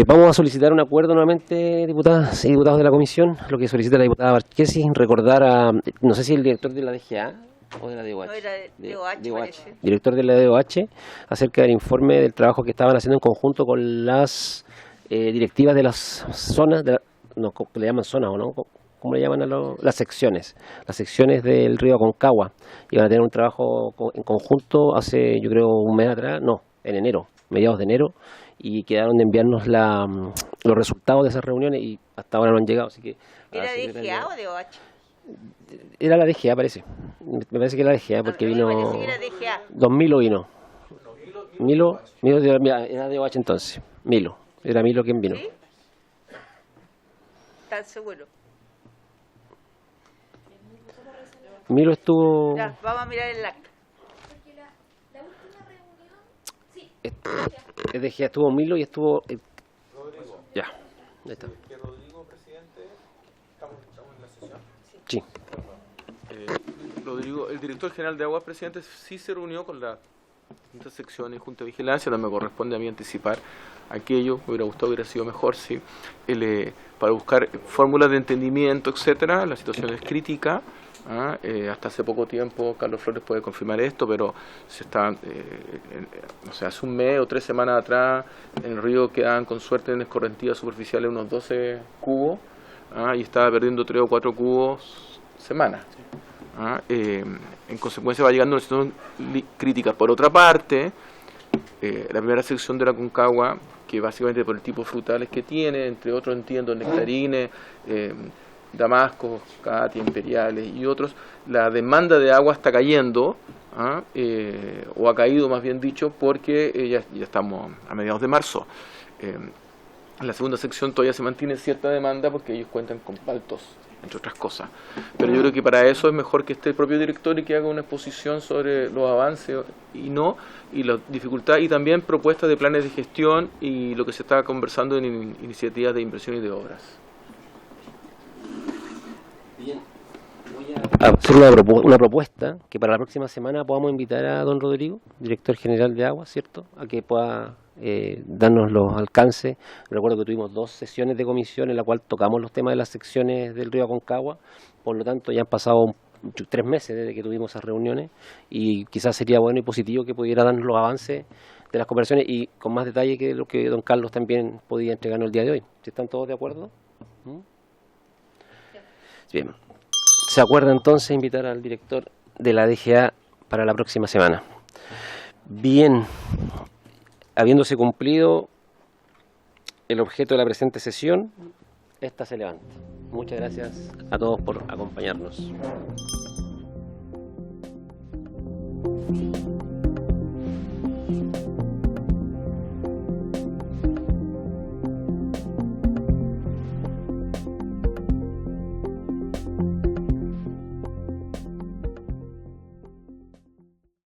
Vamos a solicitar un acuerdo nuevamente, diputadas y diputados de la comisión, lo que solicita la diputada Marquesi, recordar a, no sé si el director de la DGA o de la DOH, No, era de DOH, director de la DOH, acerca del informe del trabajo que estaban haciendo en conjunto con las directivas de las zonas, no, le llaman zonas o no, ¿cómo le llaman a las secciones del río Aconcagua? Iban a tener un trabajo en conjunto hace, yo creo, un mes atrás, no, en enero, mediados de enero, y quedaron de enviarnos los resultados de esas reuniones y hasta ahora no han llegado, así que... ¿Era DGA o DOH? Era la DGA, parece. Me parece que era la DGA, porque vino... Me parece que era DGA. 2000 vino. Milo era DOH entonces. Era Milo quien vino. ¿Sí? ¿Están seguros? Milo estuvo... Ya, vamos a mirar el acta. Es DGA, estuvo Milo y estuvo... Ya, ahí está. Sí. Rodrigo, el director general de Aguas, presidente, sí se reunió con la sección y Junta de Vigilancia, no me corresponde a mí anticipar aquello, me hubiera gustado, hubiera sido mejor, sí, para buscar fórmulas de entendimiento, etcétera. La situación es crítica, hasta hace poco tiempo, Carlos Flores puede confirmar esto, pero se está, no sé, hace un mes o 3 semanas atrás, en el río quedaban con suerte en escorrentías superficiales unos 12 cubos, y estaba perdiendo 3 o 4 cubos semanas. En consecuencia va llegando a una situación crítica. Por otra parte, la primera sección de la Aconcagua, que básicamente por el tipo de frutales que tiene, entre otros entiendo nectarines, damascos, catia, imperiales y otros, la demanda de agua está cayendo, o ha caído más bien dicho, porque ya estamos a mediados de marzo. En la segunda sección todavía se mantiene cierta demanda porque ellos cuentan con paltos, entre otras cosas. Pero yo creo que para eso es mejor que esté el propio director y que haga una exposición sobre los avances y las dificultades, y también propuestas de planes de gestión y lo que se está conversando en iniciativas de inversión y de obras. Bien. Voy a hacer una propuesta que para la próxima semana podamos invitar a don Rodrigo, director general de Aguas, ¿cierto?, a que pueda darnos los alcances. Recuerdo que tuvimos 2 sesiones de comisión en la cual tocamos los temas de las secciones del río Aconcagua, por lo tanto ya han pasado 3 meses desde que tuvimos esas reuniones y quizás sería bueno y positivo que pudiera darnos los avances de las conversaciones y con más detalle que lo que don Carlos también podía entregarnos el día de hoy. ¿Si están todos de acuerdo? Bien. ¿Se acuerda entonces invitar al director de la DGA para la próxima semana? Bien. Habiéndose cumplido el objeto de la presente sesión, esta se levanta. Muchas gracias a todos por acompañarnos.